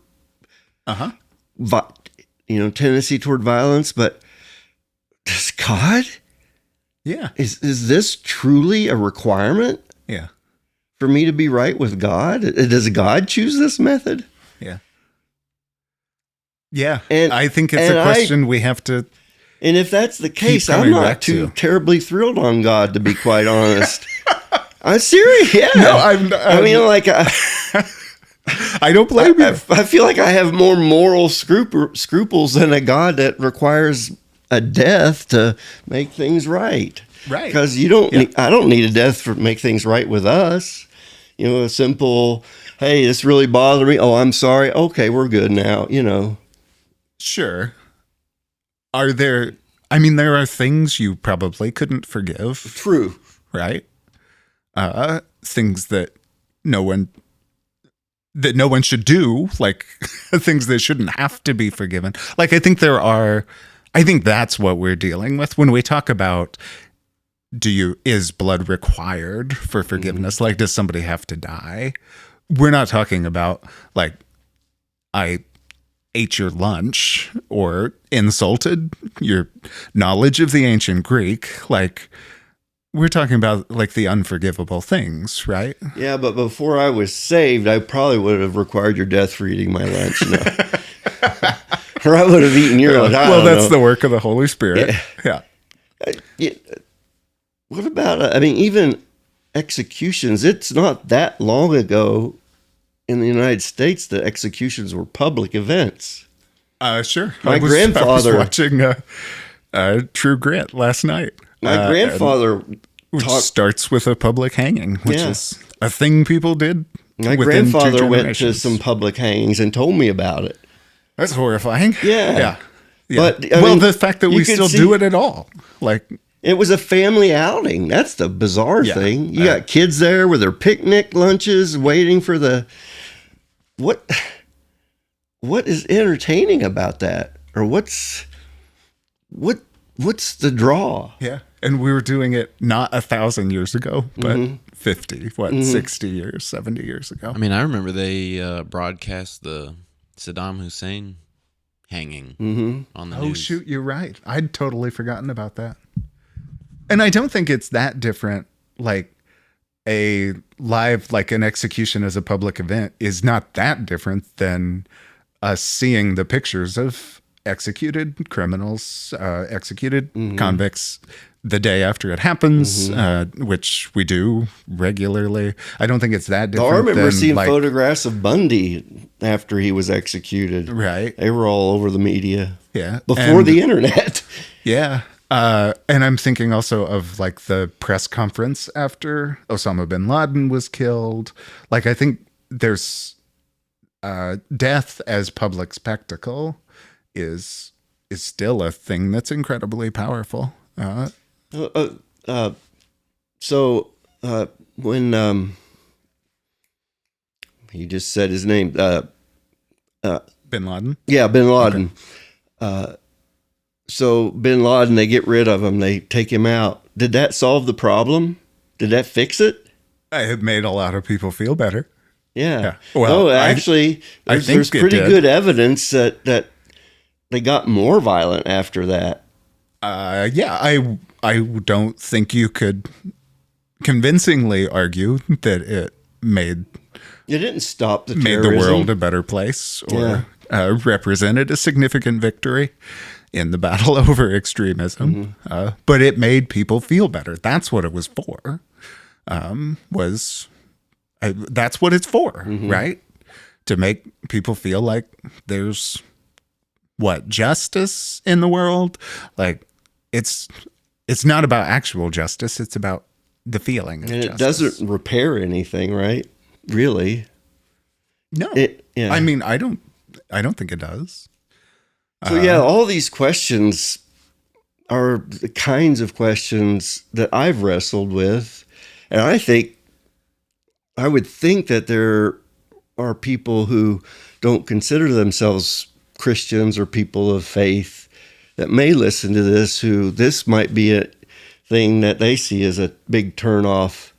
tendency toward violence, but does God? Yeah. Is this truly a requirement? Yeah. For me to be right with God? Does God choose this method? Yeah. Yeah. And I think it's a question we have to. And if that's the case, I'm not too terribly thrilled on God, to be quite honest. I'm serious. Yeah. No, I mean, like, I don't blame you. I feel like I have more moral scruples than a God that requires a death to make things right. Right. Because I don't need a death to make things right with us. A simple, hey, this really bothered me. Oh, I'm sorry. Okay, we're good now. Sure. There are things you probably couldn't forgive. True. Right? Things that no one should do, like things that shouldn't have to be forgiven. Like, I think that's what we're dealing with when we talk about, is blood required for forgiveness? Like, does somebody have to die? We're not talking about, like, I ate your lunch or insulted your knowledge of the ancient Greek. Like, we're talking about, like, the unforgivable things, right? Yeah, but before I was saved, I probably would have required your death for eating my lunch. Or I would have eaten your lunch. Well, that's the work of the Holy Spirit. Yeah. What about, even executions? It's not that long ago in the United States that executions were public events. Sure. My grandfather... I was watching True Grit last night. My grandfather... Which starts with a public hanging, which is a thing people did. My grandfather went to some public hangings and told me about it. That's horrifying. Yeah. But the fact that we still do it at all, like... It was a family outing. That's the bizarre thing. You got kids there with their picnic lunches waiting for the... What is entertaining about that? Or what's the draw? Yeah. And we were doing it not 1,000 years ago, but 50, 60 years, 70 years ago. I remember they broadcast the Saddam Hussein hanging on the news. Oh, shoot, you're right. I'd totally forgotten about that. And I don't think it's that different. Like, a live, like an execution as a public event is not that different than us seeing the pictures of executed criminals, executed convicts the day after it happens, which we do regularly. I don't think it's that different. I remember seeing photographs of Bundy after he was executed. Right. They were all over the media. Yeah. Before the internet. Yeah. And I'm thinking also of, like, the press conference after Osama bin Laden was killed. Like, I think there's death as public spectacle is still a thing that's incredibly powerful. Uh, uh, uh, so when you just said his name, Bin Laden. yeah, Bin Laden. Okay. So Bin Laden, they get rid of him. They take him out. Did that solve the problem? Did that fix it? It made a lot of people feel better. Yeah. Well, no, actually, I think there's it pretty did. good evidence that they got more violent after that. I don't think you could convincingly argue that it made It didn't stop the made terrorism. the world a better place or represented a significant victory in the battle over extremism. But it made people feel better. That's what it was for. That's what it's for, right? To make people feel like there's justice in the world. Like it's not about actual justice. It's about the feeling of And it justice. doesn't repair anything, right? Really? No. Yeah. I mean, I don't think it does. So all these questions are the kinds of questions that I've wrestled with, and I would think that there are people who don't consider themselves Christians or people of faith that may listen to this might be a thing that they see as a big turnoff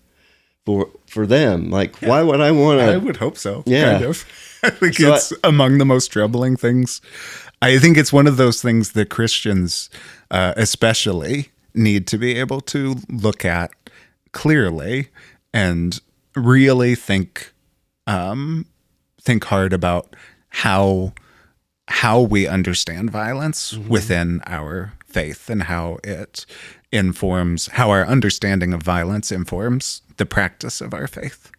for them. Like, why would I want to? I would hope so. Yeah. Kind of. I think it's among the most troubling things. I think it's one of those things that Christians, especially, need to be able to look at clearly and really think hard about how we understand violence within our faith and how our understanding of violence informs the practice of our faith.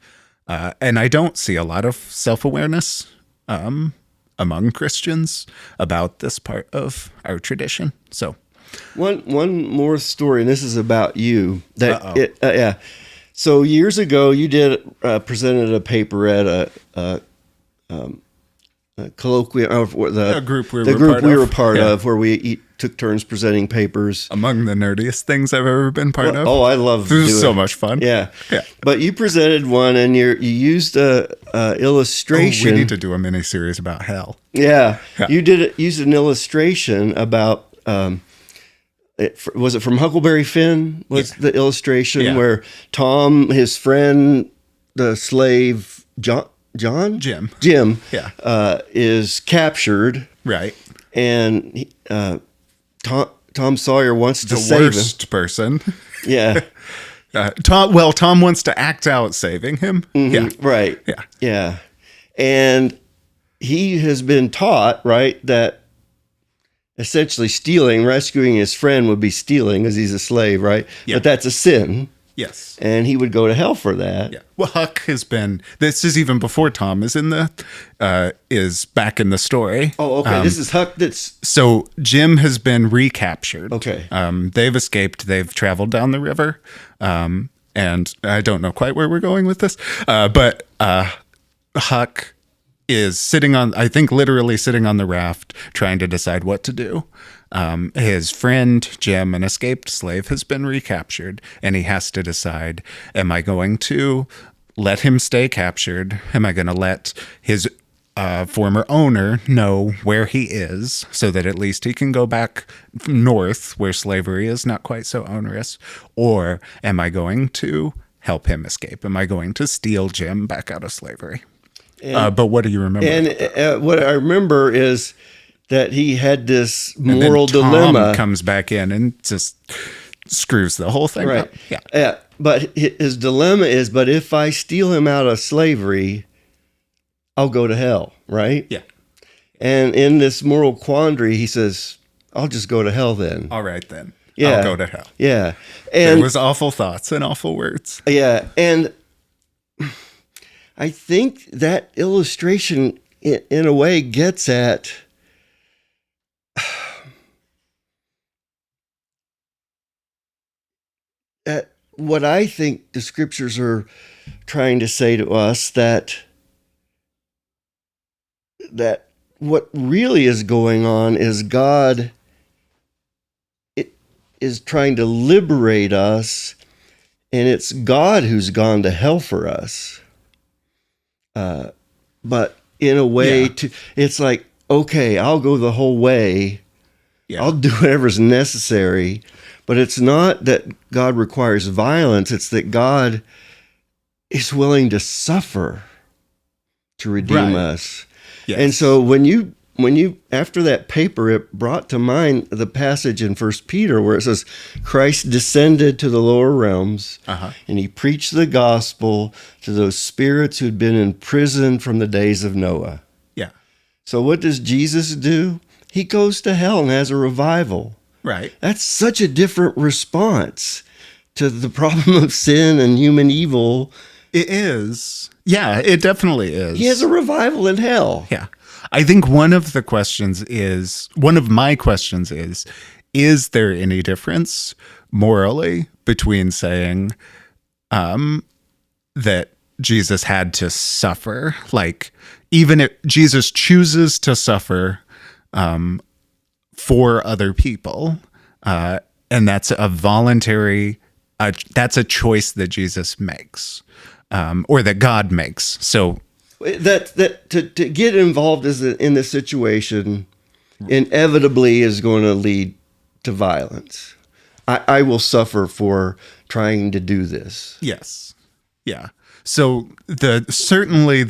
And I don't see a lot of self-awareness among Christians about this part of our tradition. So one more story, and this is about you. So years ago, you presented a paper at a colloquium, a group we were part of, where we took turns presenting papers. Among the nerdiest things I've ever been part of. Oh, I love this. Is so much fun. Yeah. But you presented one, and you used a illustration. We need to do a mini series about hell. Yeah. You used an illustration about. Was it from Huckleberry Finn? Was the illustration where Tom, his friend, the slave Jim, is captured, right? And Tom Sawyer wants to save him. The worst person. Yeah. Tom wants to act out saving him. Yeah. Right. Yeah. Yeah. And he has been taught, right, that essentially rescuing his friend would be stealing because he's a slave, right? Yeah. But that's a sin. Yes. And he would go to hell for that. Yeah. Well, Huck has been, this is even before Tom is is back in the story. Oh, okay. This is Huck So Jim has been recaptured. Okay. They've escaped. They've traveled down the river. And I don't know quite where we're going with this. But Huck is literally sitting on the raft trying to decide what to do. His friend Jim, an escaped slave, has been recaptured, and he has to decide, am I going to let him stay captured? Am I going to let his former owner know where he is so that at least he can go back north where slavery is not quite so onerous? Or am I going to help him escape? Am I going to steal Jim back out of slavery? But what do you remember? And what I remember is that he had this moral and then Tom dilemma. Comes back in and just screws the whole thing up. Yeah. But his dilemma is, but if I steal him out of slavery, I'll go to hell, right? Yeah. And in this moral quandary, he says, I'll just go to hell then. All right, then. Yeah. I'll go to hell. Yeah. And there was awful thoughts and awful words. Yeah. And I think that illustration, in a way, gets at what I think the scriptures are trying to say to us, that that what really is going on is God is trying to liberate us, and it's God who's gone to hell for us. But in a way, it's like, okay, I'll go the whole way. Yeah. I'll do whatever's necessary. But it's not that God requires violence. It's that God is willing to suffer to redeem us. Yes. And so when you after that paper, it brought to mind the passage in 1 Peter where it says, Christ descended to the lower realms, and he preached the gospel to those spirits who'd been in prison from the days of Noah. Yeah. So what does Jesus do? He goes to hell and has a revival. Right. That's such a different response to the problem of sin and human evil. It is. Yeah, it definitely is. He has a revival in hell. Yeah. I think one of my questions is there any difference morally between saying that Jesus had to suffer, like even if Jesus chooses to suffer for other people, and that's a voluntary, that's a choice that Jesus makes, or that God makes. So that to get involved in the situation inevitably is going to lead to violence. I will suffer trying to do this. Yes. Yeah. So certainly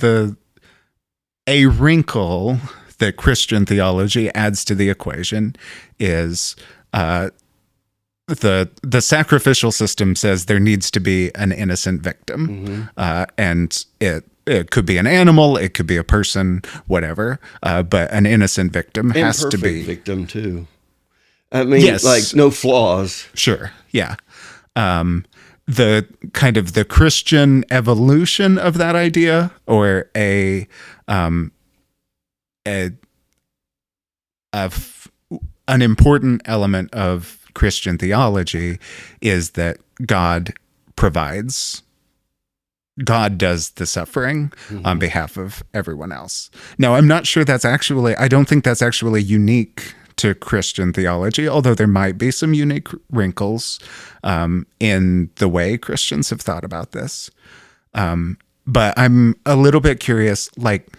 a wrinkle that Christian theology adds to the equation is the sacrificial system says there needs to be an innocent victim, and it could be an animal, it could be a person, whatever, but an innocent victim has to be victim too. I mean, yes, like no flaws. Sure, yeah. The kind of the Christian evolution of that idea, or an important element of Christian theology is that God provides. God does the suffering on behalf of everyone else. Now, I'm not sure I don't think that's actually unique to Christian theology, although there might be some unique wrinkles in the way Christians have thought about this. But I'm a little bit curious, like,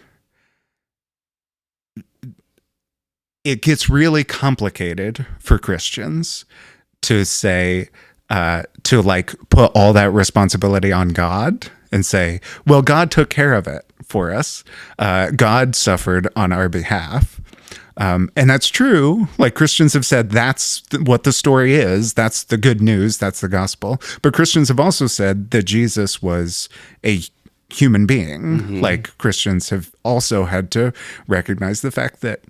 it gets really complicated for Christians to say, to like put all that responsibility on God and say, well, God took care of it for us. God suffered on our behalf. And that's true. Like Christians have said, that's what the story is. That's the good news. That's the gospel. But Christians have also said that Jesus was a human being. Like Christians have also had to recognize the fact that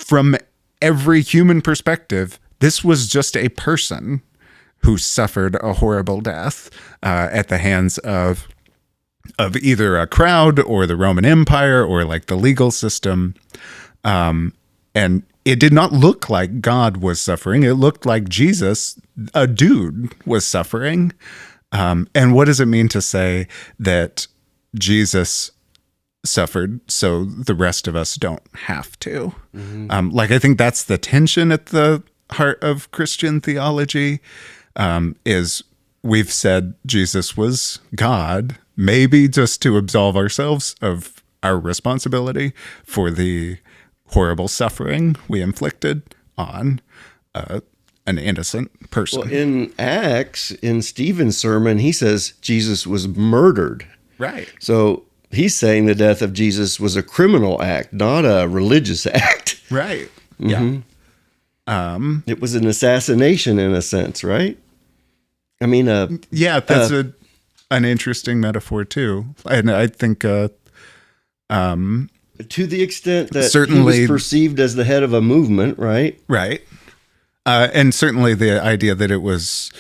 from every human perspective, this was just a person who suffered a horrible death at the hands of either a crowd or the Roman Empire or like the legal system. And it did not look like God was suffering. It looked like Jesus, a dude, was suffering. And what does it mean to say that Jesus suffered so the rest of us don't have to? Like, I think that's the tension at the heart of Christian theology, is we've said Jesus was God, maybe just to absolve ourselves of our responsibility for the horrible suffering we inflicted on an innocent person. Well, in Acts, in Stephen's sermon, he says Jesus was murdered. Right. So he's saying the death of Jesus was a criminal act, not a religious act. Right. Yeah. It was an assassination in a sense, right? I mean, yeah, that's an interesting metaphor too, and I think to the extent that certainly he was perceived as the head of a movement, right? Right, and certainly the idea that it was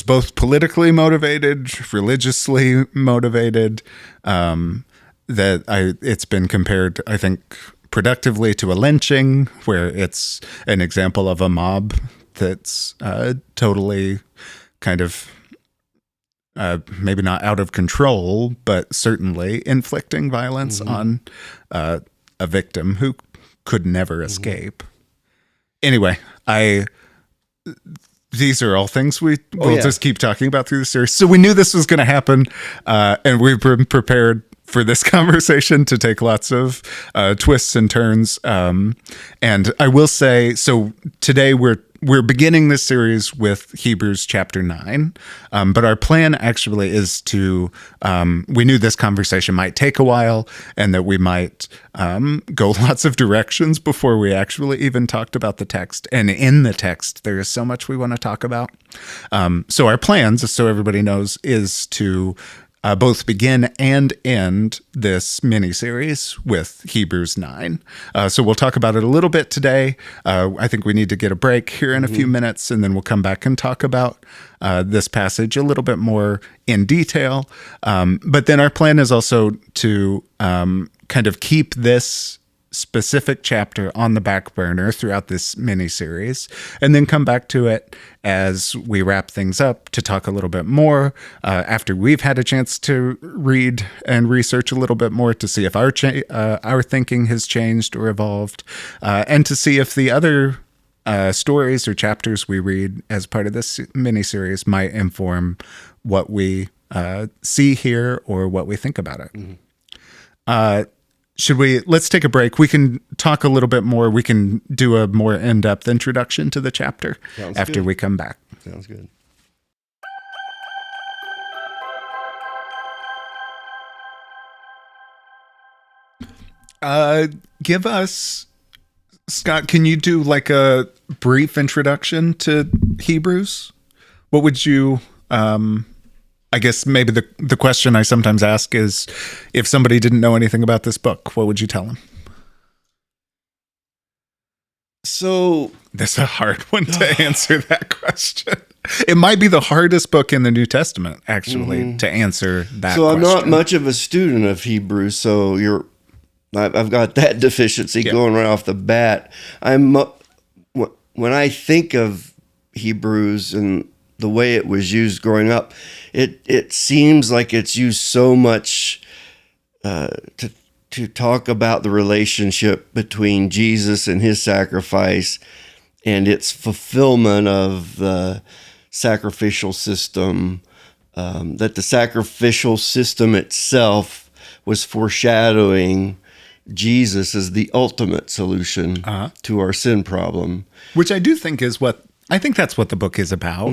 both politically motivated, religiously motivated. It's been compared, I think, productively to a lynching, where it's an example of a mob that's totally kind of maybe not out of control, but certainly inflicting violence on a victim who could never escape. Anyway, these are all things we'll just keep talking about through the series. So we knew this was going to happen, and we've been prepared for this conversation to take lots of twists and turns. And I will say, so today we're beginning this series with Hebrews chapter 9, but our plan actually is to, we knew this conversation might take a while and that we might go lots of directions before we actually even talked about the text. And in the text, there is so much we want to talk about. So our plans, just so everybody knows, is to both begin and end this mini-series with Hebrews 9. So we'll talk about it a little bit today. I think we need to get a break here in a few minutes, and then we'll come back and talk about this passage a little bit more in detail. But then our plan is also to kind of keep this specific chapter on the back burner throughout this mini-series, and then come back to it as we wrap things up to talk a little bit more after we've had a chance to read and research a little bit more to see if our thinking has changed or evolved, and to see if the other stories or chapters we read as part of this mini-series might inform what we see here or what we think about it. Let's take a break. We can talk a little bit more. We can do a more in-depth introduction to the chapter after we come back. Sounds good. Give us, Scott, can you do like a brief introduction to Hebrews? What would you, I guess maybe the question I sometimes ask is, if somebody didn't know anything about this book, what would you tell them? So that's a hard one to answer that question. It might be the hardest book in the New Testament, actually, to answer that question. I'm not much of a student of Hebrew, so I've got that deficiency going right off the bat. When I think of Hebrews and the way it was used growing up, it seems like it's used so much to talk about the relationship between Jesus and his sacrifice and its fulfillment of the sacrificial system, that the sacrificial system itself was foreshadowing Jesus as the ultimate solution to our sin problem. Which I do think is I think that's what the book is about.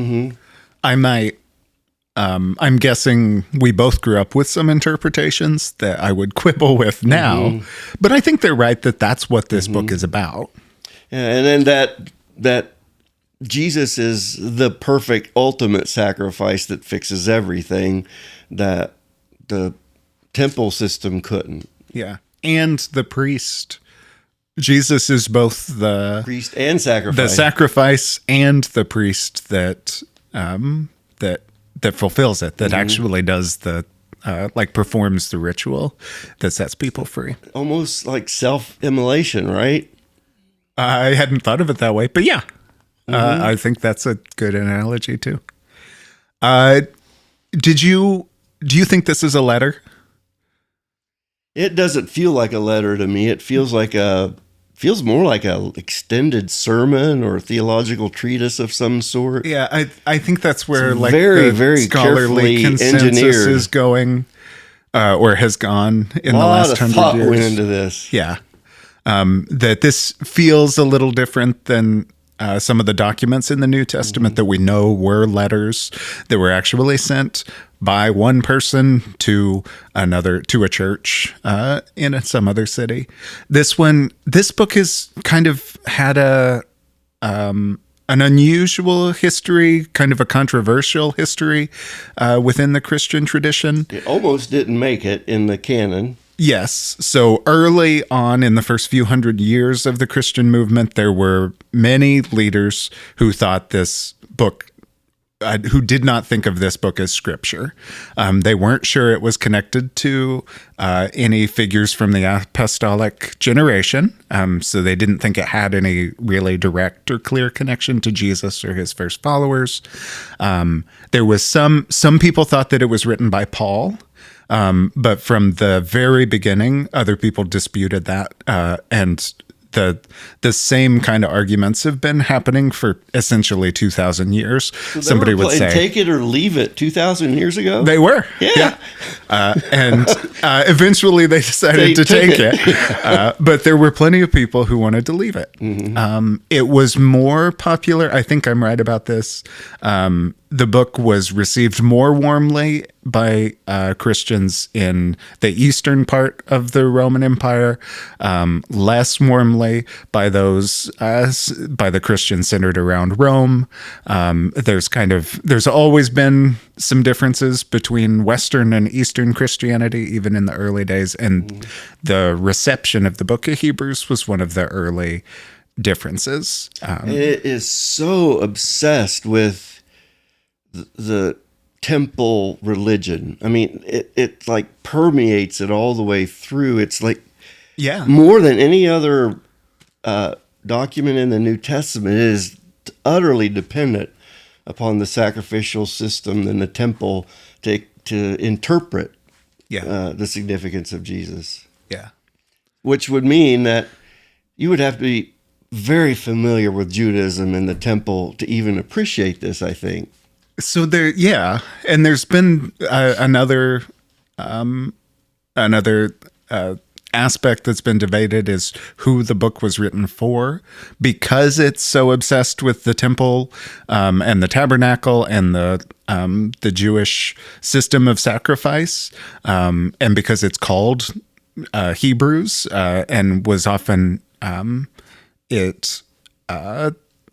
I'm guessing we both grew up with some interpretations that I would quibble with now, but I think they're right that that's what this book is about. Yeah, and then that Jesus is the perfect ultimate sacrifice that fixes everything that the temple system couldn't. Yeah, and the priest. Jesus is both the priest and sacrifice. The sacrifice and the priest that fulfills it, that actually does the performs the ritual that sets people free. Almost like self-immolation, right? I hadn't thought of it that way, but yeah, I think that's a good analogy too. Do you think this is a letter? It doesn't feel like a letter to me. It feels more like a extended sermon or theological treatise of some sort. Yeah, I think that's where very, very scholarly consensus engineered. Is going, or has gone in the last 100 years. A lot of thought went into this. Yeah, that this feels a little different than some of the documents in the New Testament that we know were letters that were actually sent by one person to a church in some other city. This book has kind of had an unusual history, kind of a controversial history within the Christian tradition. It almost didn't make it in the canon. Yes. So early on in the first few hundred years of the Christian movement, there were many leaders who thought this book who did not think of this book as scripture. They weren't sure it was connected to any figures from the apostolic generation, so they didn't think it had any really direct or clear connection to Jesus or his first followers. There was some people thought that it was written by Paul, but from the very beginning, other people disputed that, and the same kind of arguments have been happening for essentially 2,000 years. So somebody would say, take it or leave it 2,000 years ago? They were. Yeah. And eventually they decided to take it. But there were plenty of people who wanted to leave it. Mm-hmm. It was more popular. I think I'm right about this. The book was received more warmly by Christians in the eastern part of the Roman Empire, less warmly by the Christians centered around Rome. There's always been some differences between Western and Eastern Christianity, even in the early days, and the reception of the Book of Hebrews was one of the early differences. It is so obsessed with the temple religion. I mean, it like permeates it all the way through. It's like more than any other document in the New Testament, it is utterly dependent upon the sacrificial system and the temple to interpret the significance of Jesus. Yeah. Which would mean that you would have to be very familiar with Judaism and the temple to even appreciate this, I think. So and there's been another aspect that's been debated is who the book was written for, because it's so obsessed with the temple and the tabernacle and the Jewish system of sacrifice, and because it's called Hebrews and was often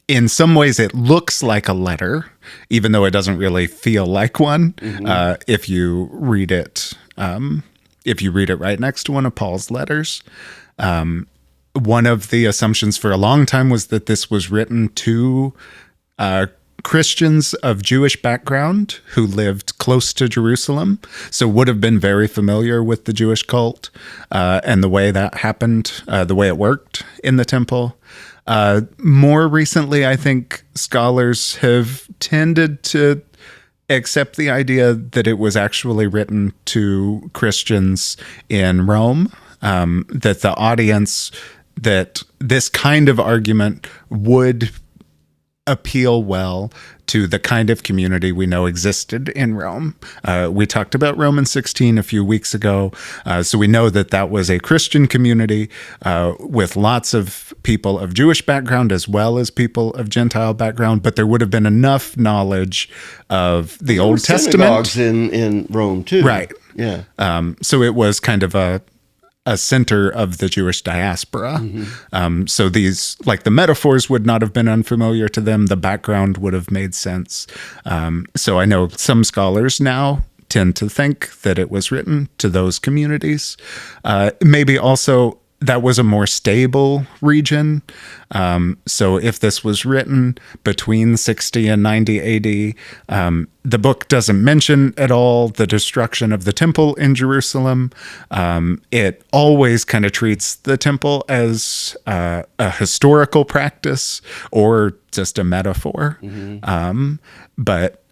in some ways, it looks like a letter, even though it doesn't really feel like one. Mm-hmm. If you read it right next to one of Paul's letters. One of the assumptions for a long time was that this was written to Christians of Jewish background who lived close to Jerusalem, so would have been very familiar with the Jewish cult and the way that happened, the way it worked in the temple. More recently, I think scholars have tended to accept the idea that it was actually written to Christians in Rome, that the audience, that this kind of argument would appeal well to the kind of community we know existed in Rome. We talked about Romans 16 a few weeks ago, so we know that was a Christian community with lots of people of Jewish background as well as people of Gentile background, but there would have been enough knowledge of the Old Testament. Synagogues in Rome too. Right. Yeah. So it was kind of a center of the Jewish diaspora. Mm-hmm. So these, like the metaphors would not have been unfamiliar to them. The background would have made sense. So I know some scholars now tend to think that it was written to those communities. Maybe also that was a more stable region. So if this was written between 60 and 90 AD, the book doesn't mention at all the destruction of the temple in Jerusalem. It always kind of treats the temple as a historical practice or just a metaphor. Mm-hmm. But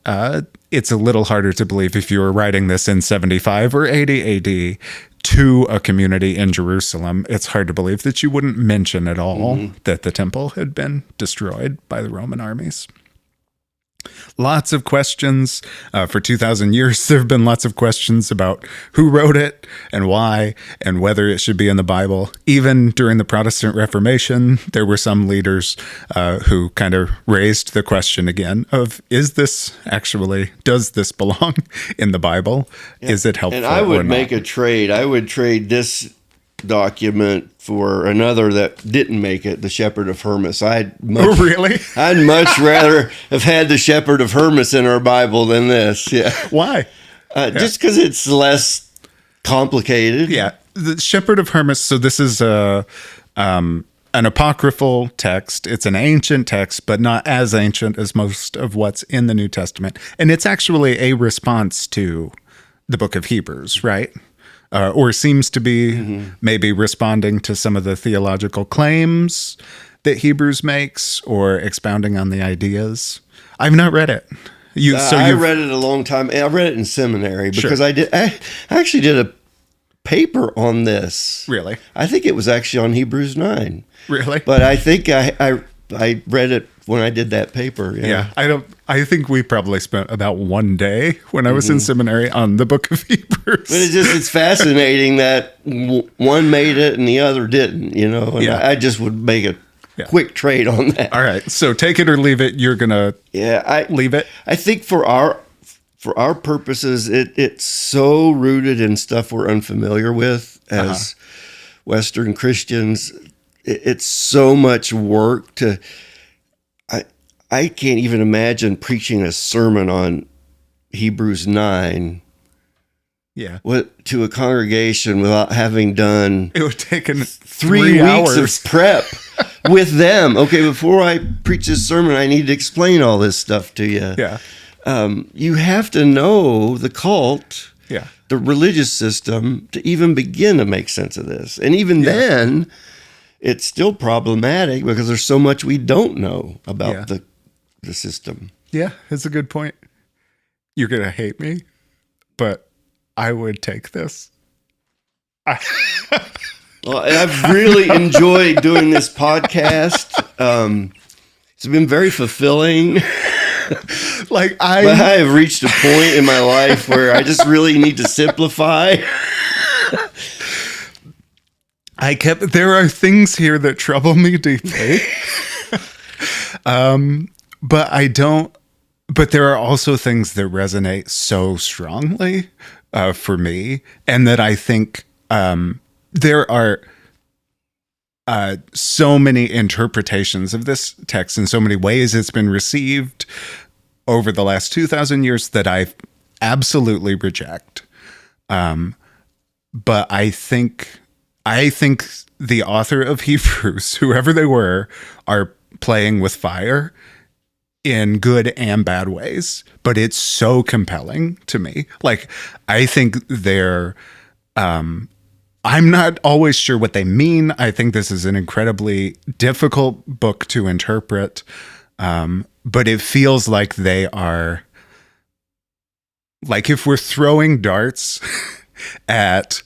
it's a little harder to believe if you were writing this in 75 or 80 AD to a community in Jerusalem. It's hard to believe that you wouldn't mention at all that the temple had been destroyed by the Roman armies. Lots of questions. For 2,000 years, there have been lots of questions about who wrote it and why and whether it should be in the Bible. Even during the Protestant Reformation, there were some leaders who kind of raised the question again of, does this belong in the Bible? Yeah. Is it helpful? And I would make a trade. I would trade this document for another that didn't make it, the Shepherd of Hermas. I'd much rather have had the Shepherd of Hermas in our Bible than this. Yeah. Why? Just because it's less complicated. Yeah. The Shepherd of Hermas. So this is a an apocryphal text. It's an ancient text, but not as ancient as most of what's in the New Testament. And it's actually a response to the book of Hebrews, right? Or seems to be maybe responding to some of the theological claims that Hebrews makes, or expounding on the ideas. I've not read it. I read it a long time. I read it in seminary because I actually did a paper on this. Really? I think it was actually on Hebrews 9. Really? But I think I read it when I did that paper. Yeah. I think we probably spent about one day when I was in seminary on the book of Hebrews. But it's fascinating that one made it and the other didn't, And I just would make a quick trade on that. All right. So take it or leave it. You're going to leave it? I think for our purposes, it's so rooted in stuff we're unfamiliar with as Western Christians. It's so much work to... I can't even imagine preaching a sermon on Hebrews 9 to a congregation without having done... It would take 3 weeks of prep with them. Okay, before I preach this sermon, I need to explain all this stuff to you. Yeah. You have to know the cult, the religious system, to even begin to make sense of this. And even then, it's still problematic because there's so much we don't know about the system. Yeah, it's a good point. You're going to hate me, but I would take this. Well, I've really enjoyed doing this podcast. It's been very fulfilling. But I have reached a point in my life where I just really need to simplify. There are things here that trouble me deeply. But there are also things that resonate so strongly for me, and that I think there are so many interpretations of this text and so many ways it's been received over the last 2,000 years that I absolutely reject. But I think the author of Hebrews, whoever they were, are playing with fire in good and bad ways, but it's so compelling to me. I think I'm not always sure what they mean. I think this is an incredibly difficult book to interpret, but it feels like they are, if we're throwing darts at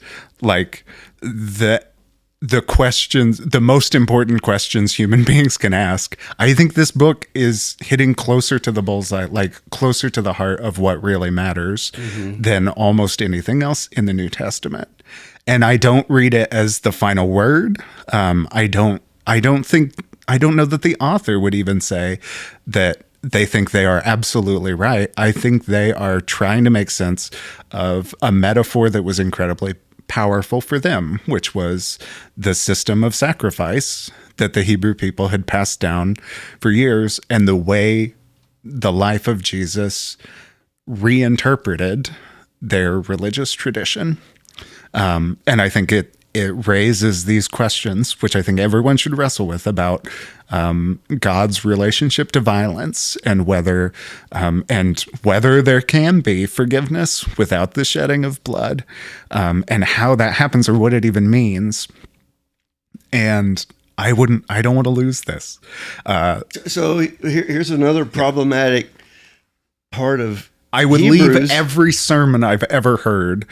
the questions, the most important questions human beings can ask, I think this book is hitting closer to the bullseye, closer to the heart of what really matters than almost anything else in the New Testament. And I don't read it as the final word. I don't know that the author would even say that they think they are absolutely right. I think they are trying to make sense of a metaphor that was incredibly powerful for them, which was the system of sacrifice that the Hebrew people had passed down for years, and the way the life of Jesus reinterpreted their religious tradition. And I think it raises these questions, which I think everyone should wrestle with, about God's relationship to violence, and whether there can be forgiveness without the shedding of blood, and how that happens, or what it even means. And I don't want to lose this. So here's another problematic part of I would Hebrews. leave every sermon I've ever heard,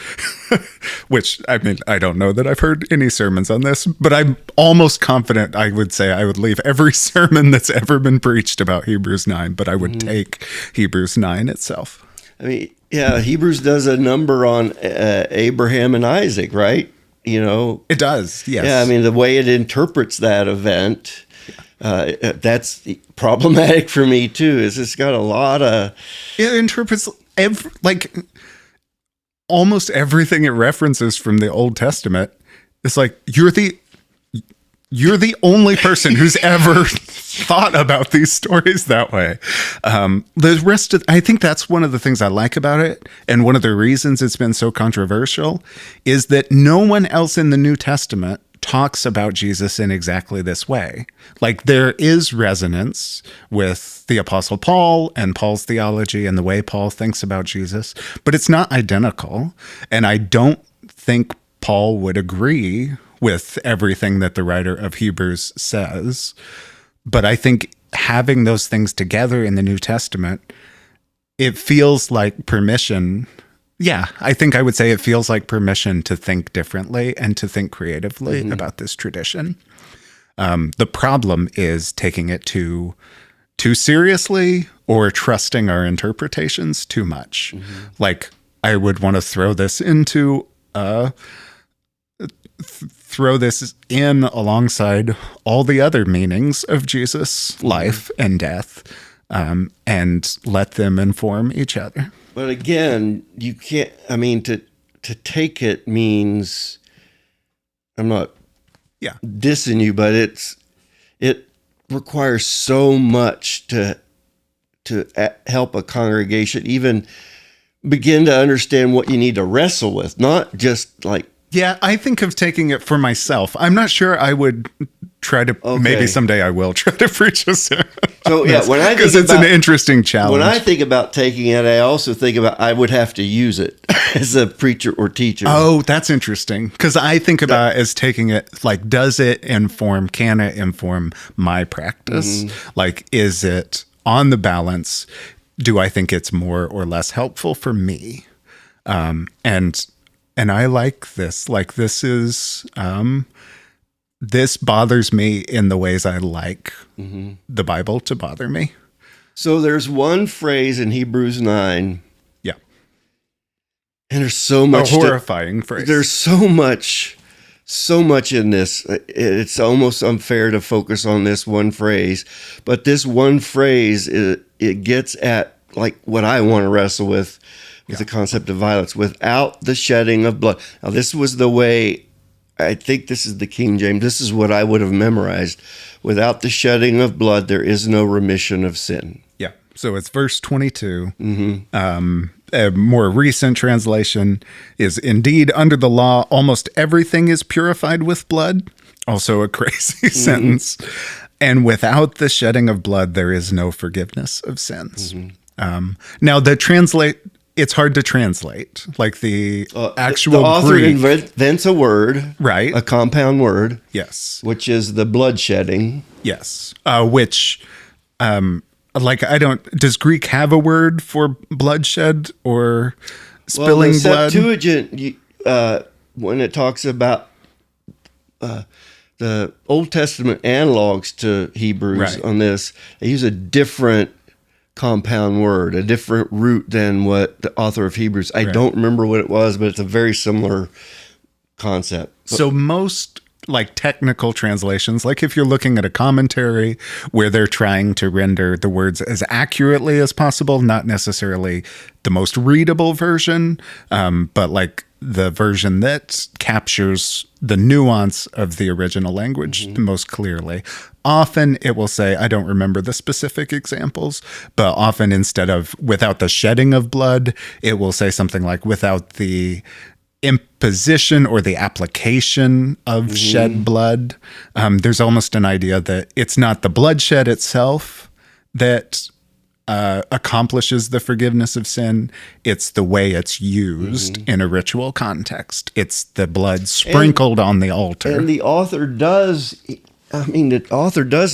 which, I mean, I don't know that I've heard any sermons on this, but I'm almost confident I would say I would leave every sermon that's ever been preached about Hebrews 9, but I would take Hebrews 9 itself. I mean, Hebrews does a number on Abraham and Isaac, right? It does, yes. Yeah, I mean, the way it interprets that event, that's problematic for me too. Is it's got a lot of... It interprets almost everything it references from the Old Testament. It's you're the only person who's ever thought about these stories that way. The rest of, I think that's one of the things I like about it, and one of the reasons it's been so controversial, is that no one else in the New Testament talks about Jesus in exactly this way. Like there is resonance with the Apostle Paul and Paul's theology and the way Paul thinks about Jesus, but it's not identical. And I don't think Paul would agree with everything that the writer of Hebrews says. But I think having those things together in the New Testament, it feels like permission. Yeah, I think I would say it feels like permission to think differently and to think creatively about this tradition. The problem is taking it too seriously or trusting our interpretations too much. Like I would want to throw this in alongside all the other meanings of Jesus' life and death, and let them inform each other. But again, you can't, I mean, to take it means, I'm not dissing you, but it requires so much to help a congregation even begin to understand what you need to wrestle with, not just like. Yeah, I think of taking it for myself. I'm not sure I would try to, maybe someday I will try to preach a sermon. So yeah, when I think because it's an interesting challenge. When I think about taking it, I also think about I would have to use it as a preacher or teacher. Oh, that's interesting. Because I think about it as taking it like, can it inform my practice? Like, is it on the balance? Do I think it's more or less helpful for me? And I like this. Like, this is, this bothers me in the ways I like the Bible to bother me. So there's one phrase in Hebrews 9. Yeah. And there's so much. A horrifying phrase. There's so much in this. It's almost unfair to focus on this one phrase. But this one phrase, it gets at like what I want to wrestle with the concept of violence. Without the shedding of blood. Now, this was the way, I think this is the King James. This is what I would have memorized. Without the shedding of blood, there is no remission of sin. Yeah. So it's verse 22. A more recent translation is, indeed, under the law, almost everything is purified with blood. Also a crazy sentence. And without the shedding of blood, there is no forgiveness of sins. Now, it's hard to translate. Like the actual the author Greek invents a word, right? A compound word, yes, which is the bloodshedding. Yes, which, does Greek have a word for bloodshed or spilling blood? Septuagint, when it talks about the Old Testament analogs to Hebrews on this, they use a different compound word, a different root than what the author of Hebrews. I don't remember what it was, but it's a very similar concept. So most like technical translations, like if you're looking at a commentary where they're trying to render the words as accurately as possible, not necessarily the most readable version, but like the version that captures the nuance of the original language most clearly. Often it will say, I don't remember the specific examples, but often instead of without the shedding of blood, it will say something like without the imposition or the application of shed blood. There's almost an idea that it's not the bloodshed itself that accomplishes the forgiveness of sin. It's the way it's used in a ritual context. It's the blood sprinkled on the altar. And the author does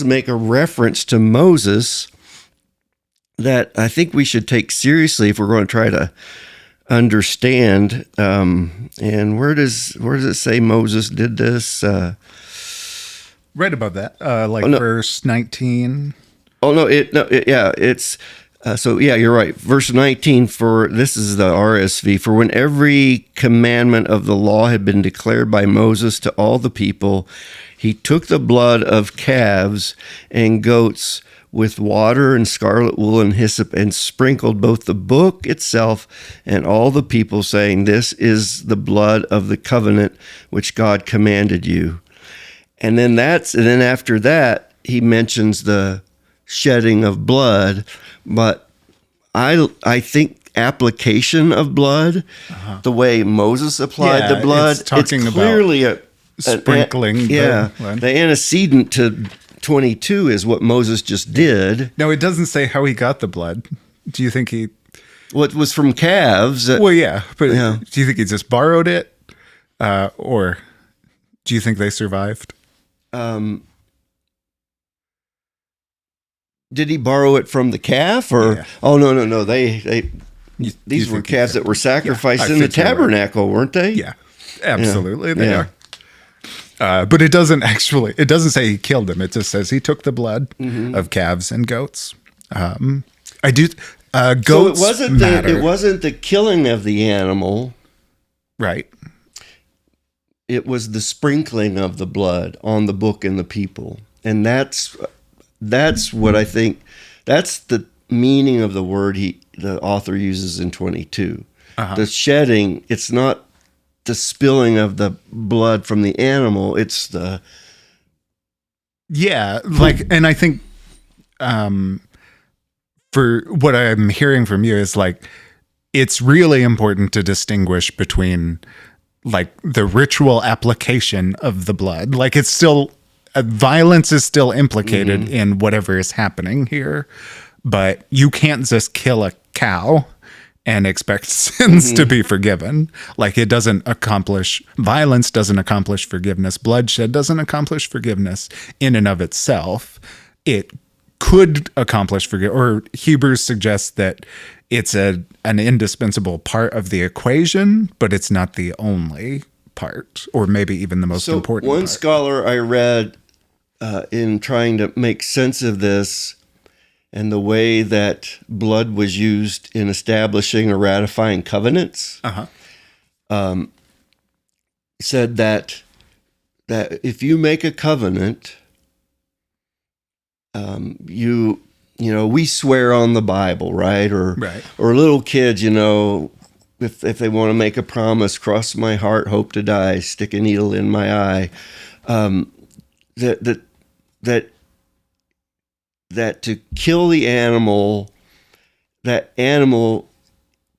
make a reference to Moses that I think we should take seriously if we're going to try to understand. And where does it say Moses did this? Right above that, verse 19. It's you're right. Verse 19, for this is the RSV, for when every commandment of the law had been declared by Moses to all the people, he took the blood of calves and goats with water and scarlet wool and hyssop and sprinkled both the book itself and all the people, saying, this is the blood of the covenant which God commanded you. And then after that, he mentions the shedding of blood, but I think application of blood, the way Moses applied the blood, it's clearly sprinkling. The antecedent to 22 is what Moses just did. No, it doesn't say how he got the blood. Do you think he... Well, it was from calves. Well, yeah, but do you think he just borrowed it? Or do you think they survived? Did he borrow it from the calf? Or Oh, no. These were calves that were sacrificed in the tabernacle, weren't they? Yeah, absolutely. They are. But it doesn't say he killed them. It just says he took the blood of calves and goats. Goats so it wasn't the killing of the animal. Right. It was the sprinkling of the blood on the book and the people. And that's what I think, that's the meaning of the word the author uses in 22. The shedding, it's not the spilling of the blood from the animal, it's the... Yeah, and I think for what I'm hearing from you is it's really important to distinguish between the ritual application of the blood. It's still, violence is still implicated in whatever is happening here, but you can't just kill a cow and expect sins to be forgiven. It doesn't accomplish, violence doesn't accomplish forgiveness. Bloodshed doesn't accomplish forgiveness in and of itself. It could accomplish forgiveness, or Hebrews suggests that it's an indispensable part of the equation, but it's not the only part, or maybe even the most important part. One scholar I read in trying to make sense of this and the way that blood was used in establishing or ratifying covenants, said that if you make a covenant, we swear on the Bible, right? Or little kids, if they want to make a promise, cross my heart, hope to die, stick a needle in my eye, that to kill the animal, that animal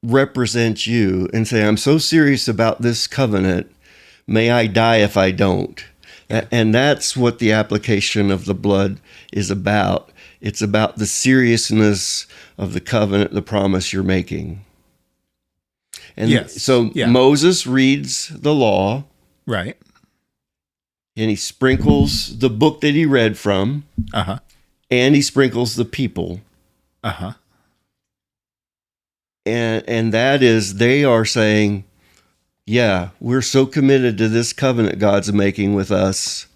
represents you, and say, I'm so serious about this covenant, may I die if I don't. And that's what the application of the blood is about. It's about the seriousness of the covenant, the promise you're making. And Moses reads the law. Right. And he sprinkles the book that he read from. And he sprinkles the people. And that is, they are saying, yeah, we're so committed to this covenant God's making with us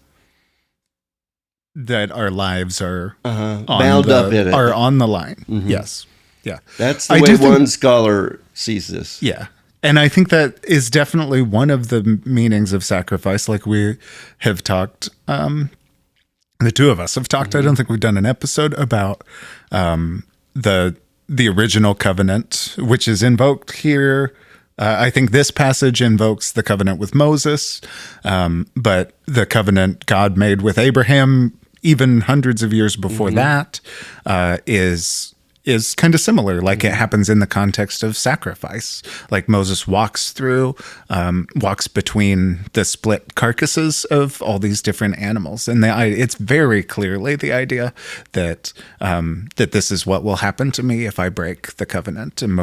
that our lives are bound up in it, are on the line. Yes, yeah, that's the way one scholar sees this. Yeah, and I think that is definitely one of the meanings of sacrifice. Like we have talked, the two of us have talked. I don't think we've done an episode about the original covenant, which is invoked here. I think this passage invokes the covenant with Moses, but the covenant God made with Abraham, even hundreds of years before that, is kind of similar. Like it happens in the context of sacrifice. Like Moses walks between the split carcasses of all these different animals, and it's very clearly the idea that that this is what will happen to me if I break the covenant. And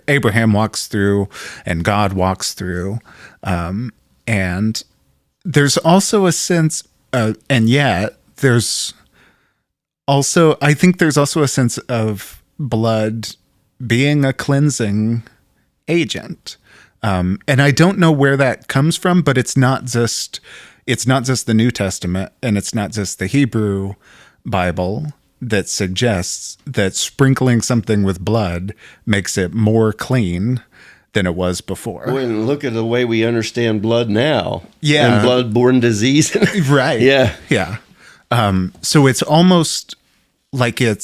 Abraham walks through, and God walks through, and there's also a sense, and yet there's also, I think there's also a sense of blood being a cleansing agent. And I don't know where that comes from, but it's not just the New Testament, and it's not just the Hebrew Bible that suggests that sprinkling something with blood makes it more clean than it was before. Well, and look at the way we understand blood now. Yeah. And blood-borne disease. Right. Yeah. Yeah. So it's almost like it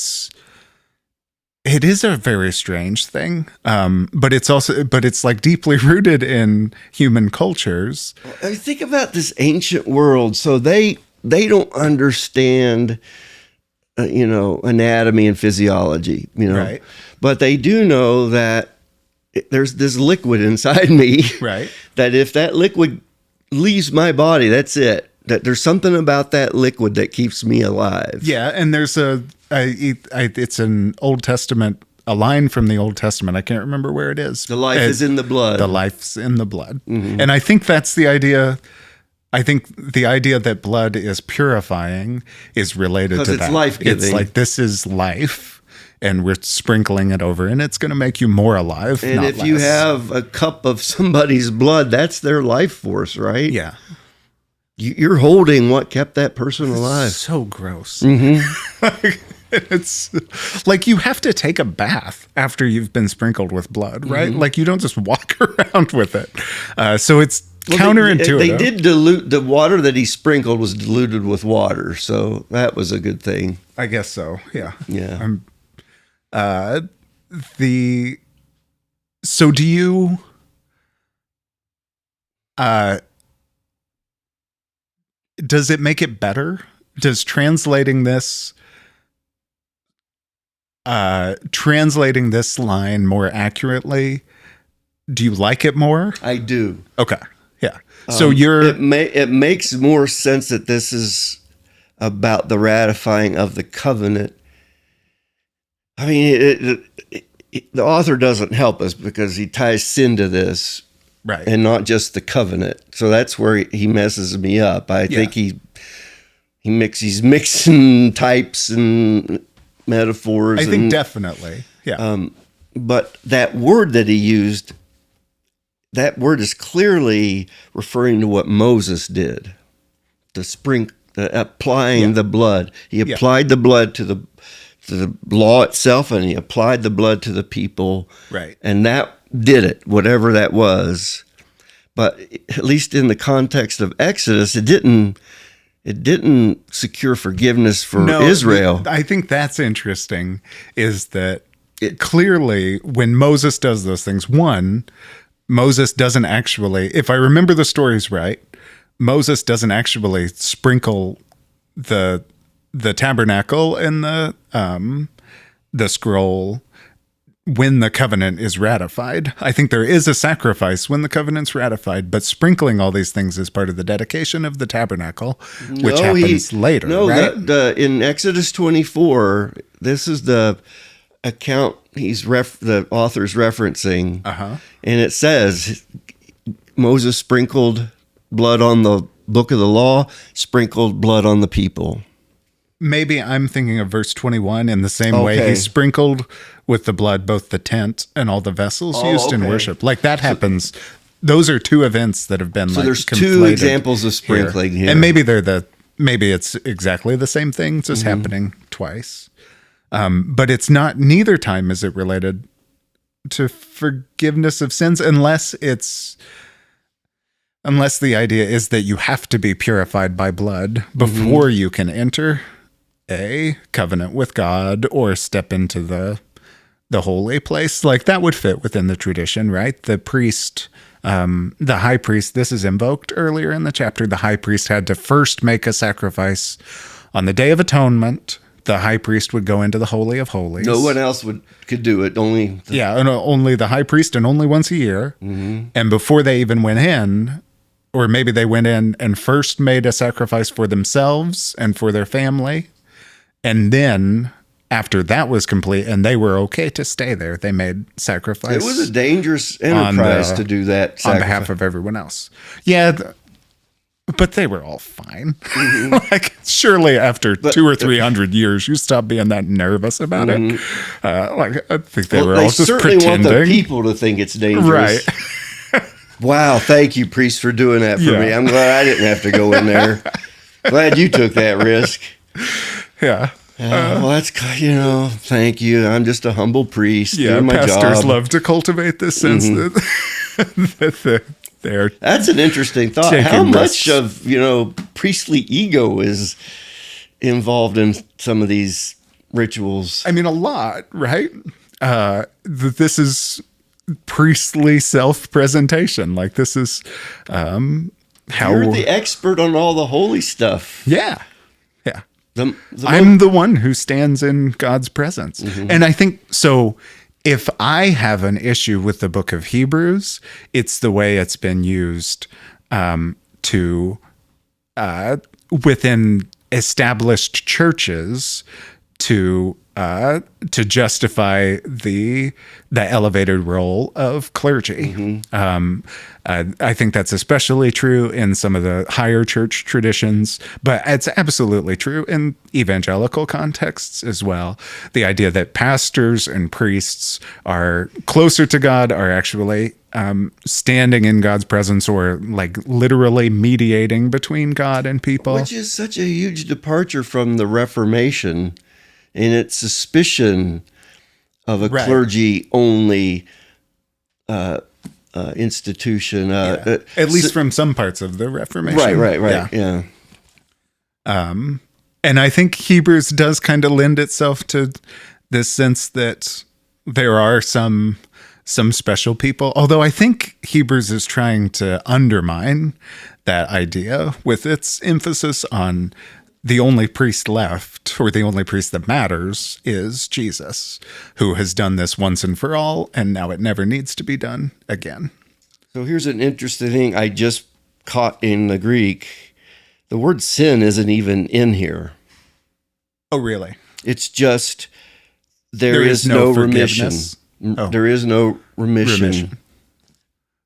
is a very strange thing, but it's like deeply rooted in human cultures. I think about this ancient world. So they don't understand, anatomy and physiology, right. But they do know that there's this liquid inside me, right? That if that liquid leaves my body, that's it. That there's something about that liquid that keeps me alive. Yeah, and there's it's an Old Testament, a line from the Old Testament. I can't remember where it is. The life is in the blood. The life's in the blood. And I think that's the idea. I think the idea that blood is purifying is related to that. Because it's life-giving. It's like, this is life, and we're sprinkling it over, and it's going to make you more alive. And not if you less. have a cup of somebody's blood, that's their life force, right? Yeah. You're holding what kept that person alive. So gross. It's like you have to take a bath after you've been sprinkled with blood, right? Like you don't just walk around with it. So it's counterintuitive. They did dilute the water that he sprinkled was diluted with water, so that was a good thing. I guess so. Yeah. Yeah. So do you does it make it better? Does translating this line more accurately, do you like it more? I do. Okay. Yeah. So it makes more sense that this is about the ratifying of the covenant. I mean, the author doesn't help us because he ties sin to this, right, and not just the covenant. So that's where he messes me up. I think he's mixing types and metaphors. I think definitely. Yeah. But that word that he used, that word is clearly referring to what Moses did, applying the blood. He applied the blood to the law itself, and he applied the blood to the people. Right. And that did it, whatever that was. But at least in the context of Exodus, it didn't secure forgiveness for Israel. I think that's interesting, is that clearly when Moses does those things, one, Moses doesn't actually, if I remember the stories right, Moses doesn't actually sprinkle the tabernacle and the scroll when the covenant is ratified. I think there is a sacrifice when the covenant's ratified, but sprinkling all these things is part of the dedication of the tababernacle, which happens later, right? In Exodus 24, this is the account the author's referencing, and it says Moses sprinkled blood on the book of the law, sprinkled blood on the people. Maybe I'm thinking of verse 21 in the same way he sprinkled with the blood both the tent and all the vessels used in worship. Like that happens. Those are two events that have been there's two examples of sprinkling here. And maybe it's exactly the same thing, just happening twice. But it's not, neither time is it related to forgiveness of sins unless the idea is that you have to be purified by blood before you can enter a covenant with God or step into the holy place. Like that would fit within the tradition, right? The priest, the high priest, this is invoked earlier in the chapter. The high priest had to first make a sacrifice on the Day of Atonement. The high priest would go into the Holy of Holies. No one else could do it. Only the high priest, and only once a year. And before they even went in, or maybe they went in and first made a sacrifice for themselves and for their family. And then after that was complete and they were okay to stay there, they made sacrifice. It was a dangerous enterprise to do that on behalf of everyone else. Yeah, but they were all fine. Like surely after 200 or 300 years, you stop being that nervous about it. Like I think they were all just pretending. They certainly want the people to think it's dangerous. Right. Wow, thank you, priest, for doing that for me. I'm glad I didn't have to go in there. Glad you took that risk. Yeah. Well, that's, thank you. I'm just a humble priest doing my pastors job. love to cultivate this sense that they're That's an interesting thought. How much of, priestly ego is involved in some of these rituals? I mean, a lot, right? This is priestly self-presentation. Like this is how you're the expert on all the holy stuff. Yeah. I'm the one who stands in God's presence. And I think so. If I have an issue with the book of Hebrews, it's the way it's been used to within established churches to justify the elevated role of clergy. I think that's especially true in some of the higher church traditions, but it's absolutely true in evangelical contexts as well. The idea that pastors and priests are closer to God, are actually standing in God's presence, or like literally mediating between God and people. Which is such a huge departure from the Reformation and its suspicion of a clergy-only institution. At least from some parts of the Reformation. Right. Yeah. And I think Hebrews does kind of lend itself to this sense that there are some special people, although I think Hebrews is trying to undermine that idea with its emphasis on the only priest left, or the only priest that matters, is Jesus, who has done this once and for all, and now it never needs to be done again. So here's an interesting thing I just caught in the Greek. The word sin isn't even in here. Oh, really? It's just there is no remission. Oh. There is no remission.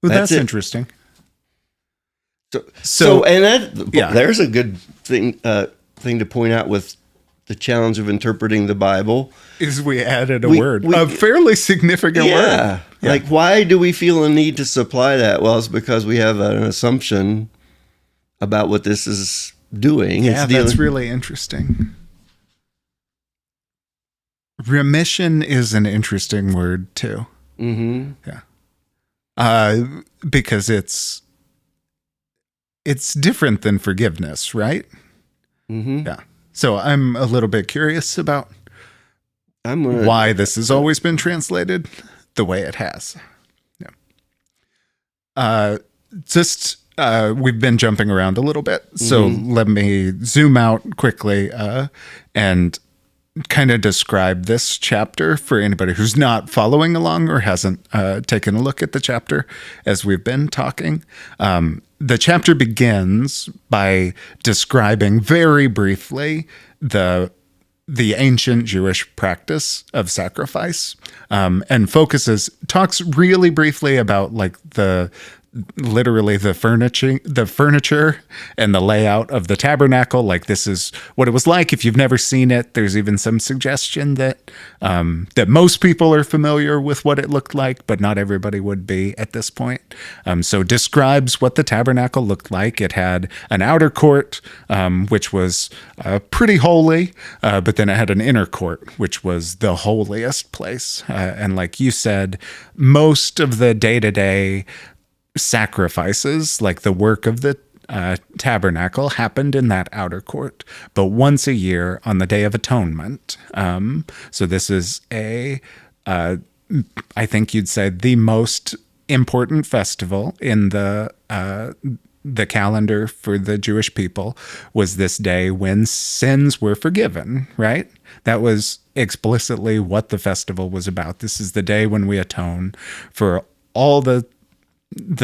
Well, that's interesting. So there's a good thing to point out with the challenge of interpreting the Bible. Is we added a word, a fairly significant word. Yeah. Like, why do we feel a need to supply that? Well, it's because we have an assumption about what this is doing. Yeah, that's really interesting. Remission is an interesting word too. Mm-hmm. Yeah. Because it's different than forgiveness, right? Mm-hmm. Yeah. So I'm a little bit curious about why this has always been translated the way it has. Yeah. We've been jumping around a little bit, so let me zoom out quickly and kind of describe this chapter for anybody who's not following along or hasn't taken a look at the chapter as we've been talking. The chapter begins by describing very briefly the ancient Jewish practice of sacrifice, and talks really briefly about like literally the furniture and the layout of the tabernacle. Like, this is what it was like. If you've never seen it, there's even some suggestion that most people are familiar with what it looked like, but not everybody would be at this point. So describes what the tabernacle looked like. It had an outer court, which was pretty holy, but then it had an inner court, which was the holiest place. And like you said, most of the day-to-day sacrifices, like the work of the tabernacle, happened in that outer court, but once a year on the Day of Atonement. So this is I think you'd say the most important festival in the calendar for the Jewish people, was this day when sins were forgiven, right? That was explicitly what the festival was about. This is the day when we atone for all the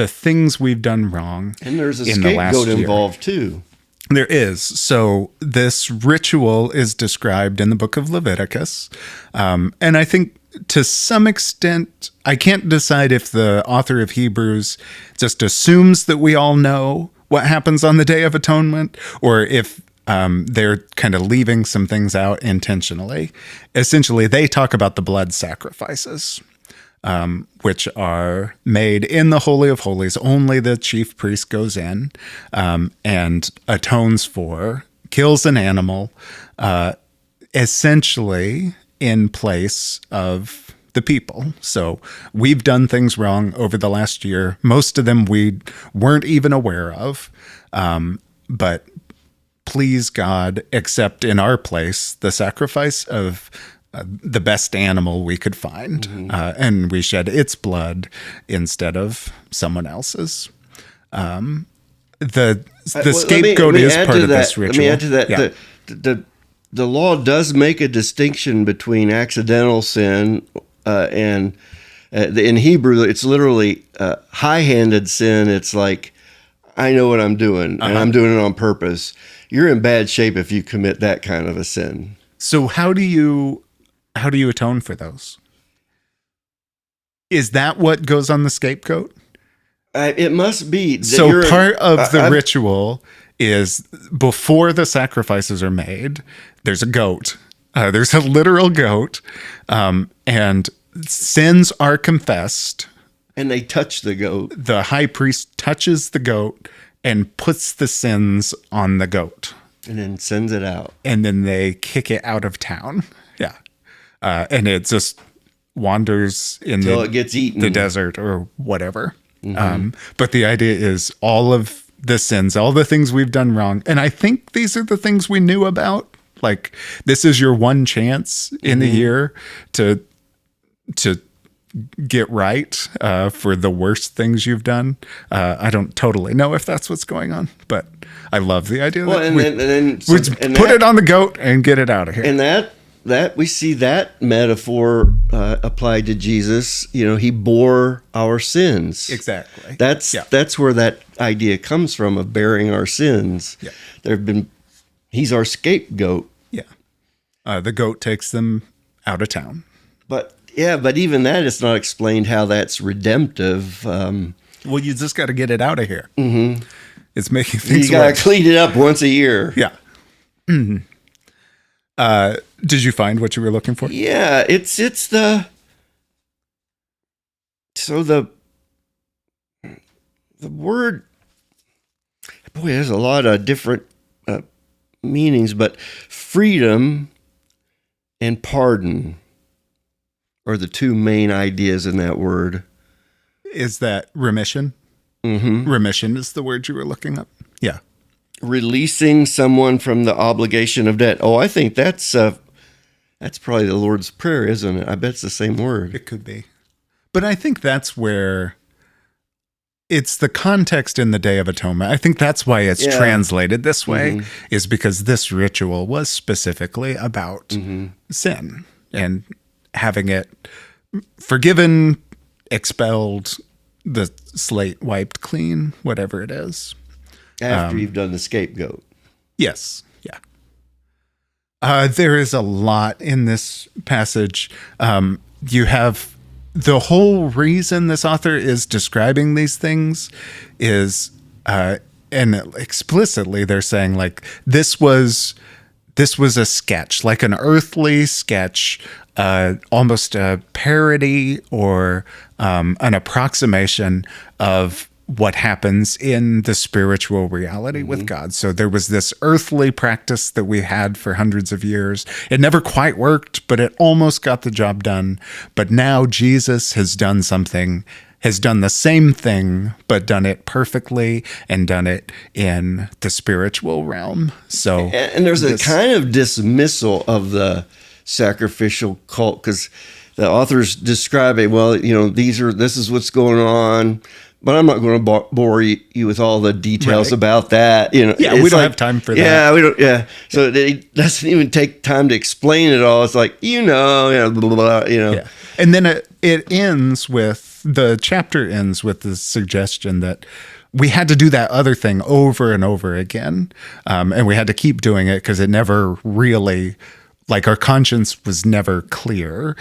things we've done wrong. And there's a scapegoat involved too. There is. So this ritual is described in the book of Leviticus. And I think to some extent, I can't decide if the author of Hebrews just assumes that we all know what happens on the Day of Atonement, or if they're kind of leaving some things out intentionally. Essentially, they talk about the blood sacrifices, which are made in the Holy of Holies. Only the chief priest goes in and atones for, kills an animal, essentially in place of the people. So we've done things wrong over the last year. Most of them we weren't even aware of, but please God, accept in our place the sacrifice of the best animal we could find, and we shed its blood instead of someone else's. The scapegoat is part of this ritual. Let me add to that. Yeah. The law does make a distinction between accidental sin and in Hebrew, it's literally high-handed sin. It's like I know what I'm doing, and I'm doing it on purpose. You're in bad shape if you commit that kind of a sin. So how do you atone for those? Is that what goes on the scapegoat? It must be. That So part of the ritual is before the sacrifices are made, there's a goat. There's a literal goat, and sins are confessed. And they touch the goat. The high priest touches the goat and puts the sins on the goat. And then sends it out. And then they kick it out of town. Yeah. And it just wanders until it gets eaten. The desert or whatever. But the idea is all of the sins, all the things we've done wrong. And I think these are the things we knew about. Like, this is your one chance in the year to get right for the worst things you've done. I don't totally know if that's what's going on, but I love the idea that we put it on the goat and get it out of here. And that we see that metaphor applied to Jesus. You know, he bore our sins. Exactly. That's where that idea comes from, of bearing our sins. Yeah. He's our scapegoat. Yeah. The goat takes them out of town. But even that, it's not explained how that's redemptive. Well, you just got to get it out of here. Mm-hmm. It's making things. You got to clean it up once a year. Yeah. Mm-hmm. Did you find what you were looking for? Yeah, it's the word. Boy, there's a lot of different meanings, but freedom and pardon are the two main ideas in that word. Is that remission? Mm-hmm. Remission is the word you were looking up. Yeah. Releasing someone from the obligation of debt. Oh, I think that's probably the Lord's Prayer, isn't it? I bet it's the same word. It could be. But I think that's where it's the context in the Day of Atonement. I think that's why it's translated this way, is because this ritual was specifically about sin and having it forgiven, expelled, the slate wiped clean, whatever it is. After you've done the scapegoat. Yes. Yeah. There is a lot in this passage. You have the whole reason this author is describing these things is, and explicitly they're saying, like, this was a sketch, like an earthly sketch, almost a parody or an approximation of what happens in the spiritual reality with God. So there was this earthly practice that we had for hundreds of years. It never quite worked, but it almost got the job done. But now Jesus has done the same thing, but done it perfectly and done it in the spiritual realm. So, and there's a kind of dismissal of the sacrificial cult, because the author's describing, well, you know, this is what's going on. But I'm not going to bore you with all the details about that. You know, yeah, we don't have time for that. Yeah, we don't. Yeah, so it doesn't even take time to explain it all. It's like blah, blah, blah, Yeah. And then the chapter ends with the suggestion that we had to do that other thing over and over again, and we had to keep doing it because it never really, like, our conscience was never clear.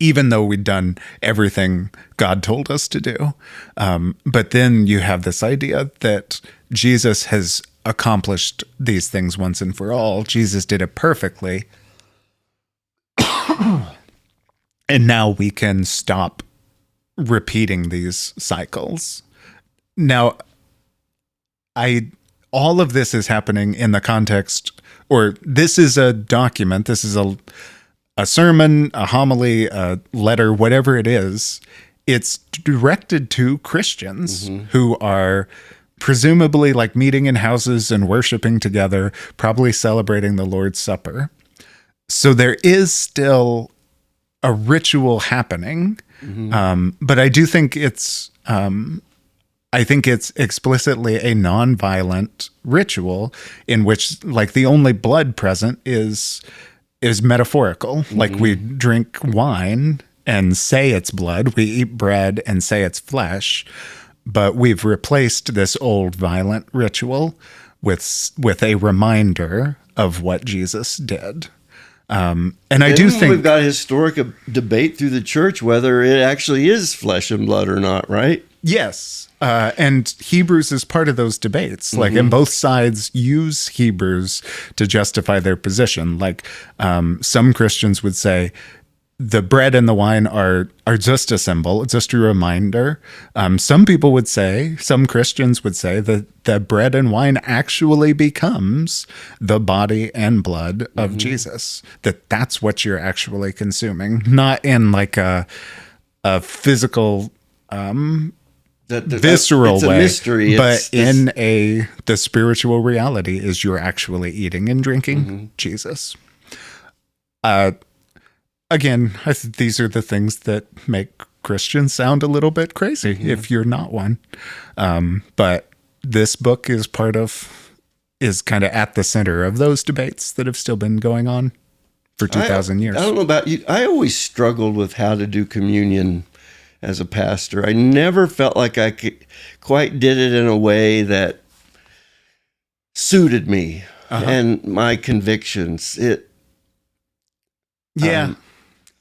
Even though we'd done everything God told us to do. But then you have this idea that Jesus has accomplished these things once and for all. Jesus did it perfectly. And now we can stop repeating these cycles. Now, all of this is happening in the context, or this is a document, this is a sermon, a homily, a letter, whatever it is. It's directed to Christians who are presumably, like, meeting in houses and worshiping together, probably celebrating the Lord's Supper. So there is still a ritual happening, but I do think it's explicitly a non-violent ritual in which, like, the only blood present is metaphorical. Like, we drink wine and say it's blood, we eat bread and say it's flesh, But we've replaced this old violent ritual with a reminder of what Jesus did. And I do think we've got a historic debate through the church whether it actually is flesh and blood or not, right? yes. And Hebrews is part of those debates. Like, and both sides use Hebrews to justify their position. Like, some Christians would say the bread and the wine are just a symbol, just a reminder. Some Christians would say that the bread and wine actually becomes the body and blood of Jesus. That's what you're actually consuming, not in like a physical, visceral it's way, a mystery. but the spiritual reality is you're actually eating and drinking Jesus. Again, these are the things that make Christians sound a little bit crazy if you're not one. But this book is kind of at the center of those debates that have still been going on for 2,000 years. I don't know about you. I always struggled with how to do communion as a pastor. I never felt like I quite did it in a way that suited me and my convictions. And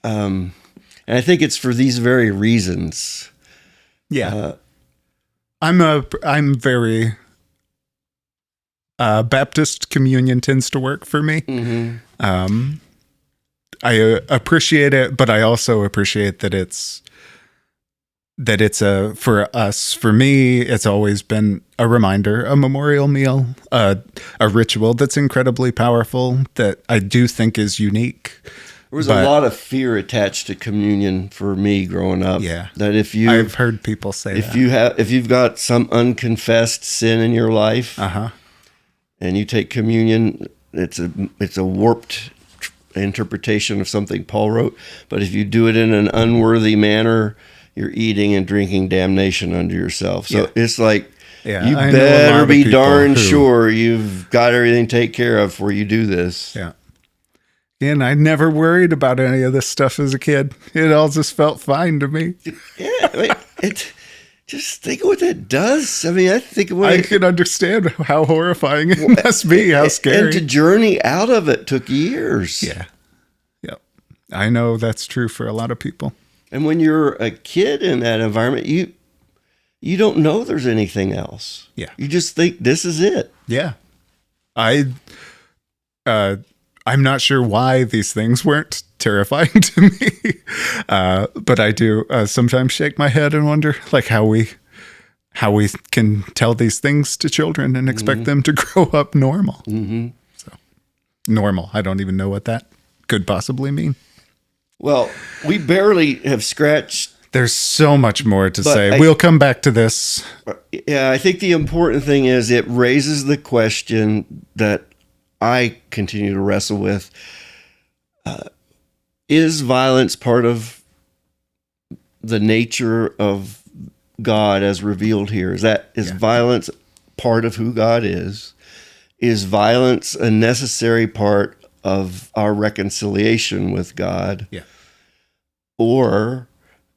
I think it's for these very reasons. Yeah. I'm very Baptist communion tends to work for me. I appreciate it, but I also appreciate that it's for me, it's always been a reminder, a memorial meal, a ritual that's incredibly powerful that I do think is unique. There was a lot of fear attached to communion for me growing up. Yeah, that I've heard people say if you've got some unconfessed sin in your life, and you take communion, it's a warped interpretation of something Paul wrote. But if you do it in an unworthy manner, you're eating and drinking damnation unto yourself. So it's like you better be darn sure you've got everything taken care of before you do this. Yeah. And I never worried about any of this stuff as a kid. It all just felt fine to me. Yeah, just think of what that does. I mean, I can understand how horrifying it must be, how scary. And to journey out of it took years. Yeah. Yep. I know that's true for a lot of people. And when you're a kid in that environment, you don't know there's anything else. Yeah. You just think this is it. Yeah. I'm not sure why these things weren't terrifying to me, but I do sometimes shake my head and wonder, like, how we can tell these things to children and expect them to grow up normal. So, normal. I don't even know what that could possibly mean. Well, we barely have scratched. There's so much more to say. We'll come back to this. Yeah, I think the important thing is it raises the question that I continue to wrestle with. Is violence part of the nature of God as revealed here? Is violence part of who God is? Is violence a necessary part of our reconciliation with God? Yeah. Or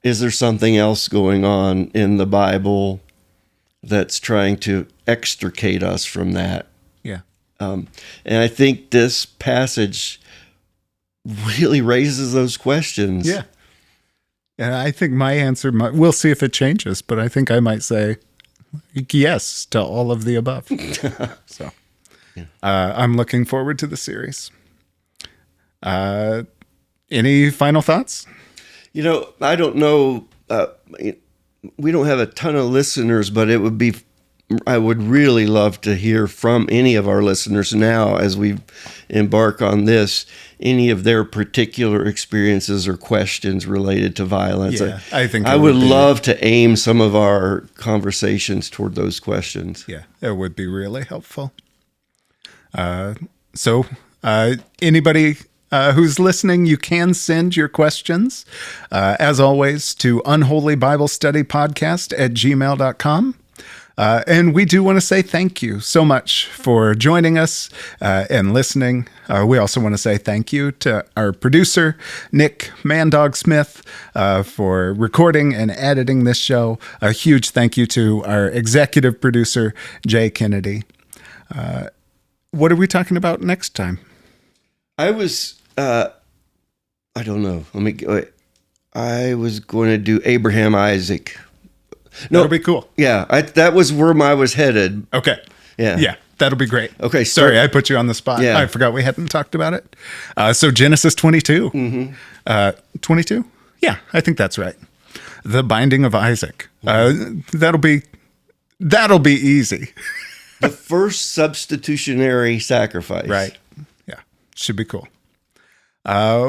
is there something else going on in the Bible that's trying to extricate us from that? Yeah. And I think this passage really raises those questions. Yeah. And I think my answer, we'll see if it changes, but I think I might say yes to all of the above. So I'm looking forward to the series. Any final thoughts? I don't know. We don't have a ton of listeners, but I would really love to hear from any of our listeners now as we embark on this, any of their particular experiences or questions related to violence. Yeah, I think I would love to aim some of our conversations toward those questions. Yeah, it would be really helpful. So anybody who's listening, you can send your questions, as always, to unholyBibleStudyPodcast@gmail.com. And we do want to say thank you so much for joining us and listening. We also want to say thank you to our producer, Nick Mandog Smith, for recording and editing this show. A huge thank you to our executive producer, Jay Kennedy. What are we talking about next time? I don't know. I was going to do Abraham Isaac. No, That'll be cool. Yeah, that was where I was headed. Okay. Yeah. Yeah, that'll be great. Okay, Sorry, I put you on the spot. Yeah. I forgot we hadn't talked about it. So Genesis 22. 22? Yeah, I think that's right. The Binding of Isaac. That'll be easy. The first substitutionary sacrifice. Right. Yeah. Should be cool.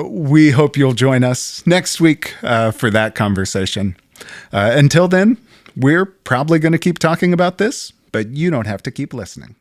We hope you'll join us next week for that conversation. Until then, we're probably going to keep talking about this, but you don't have to keep listening.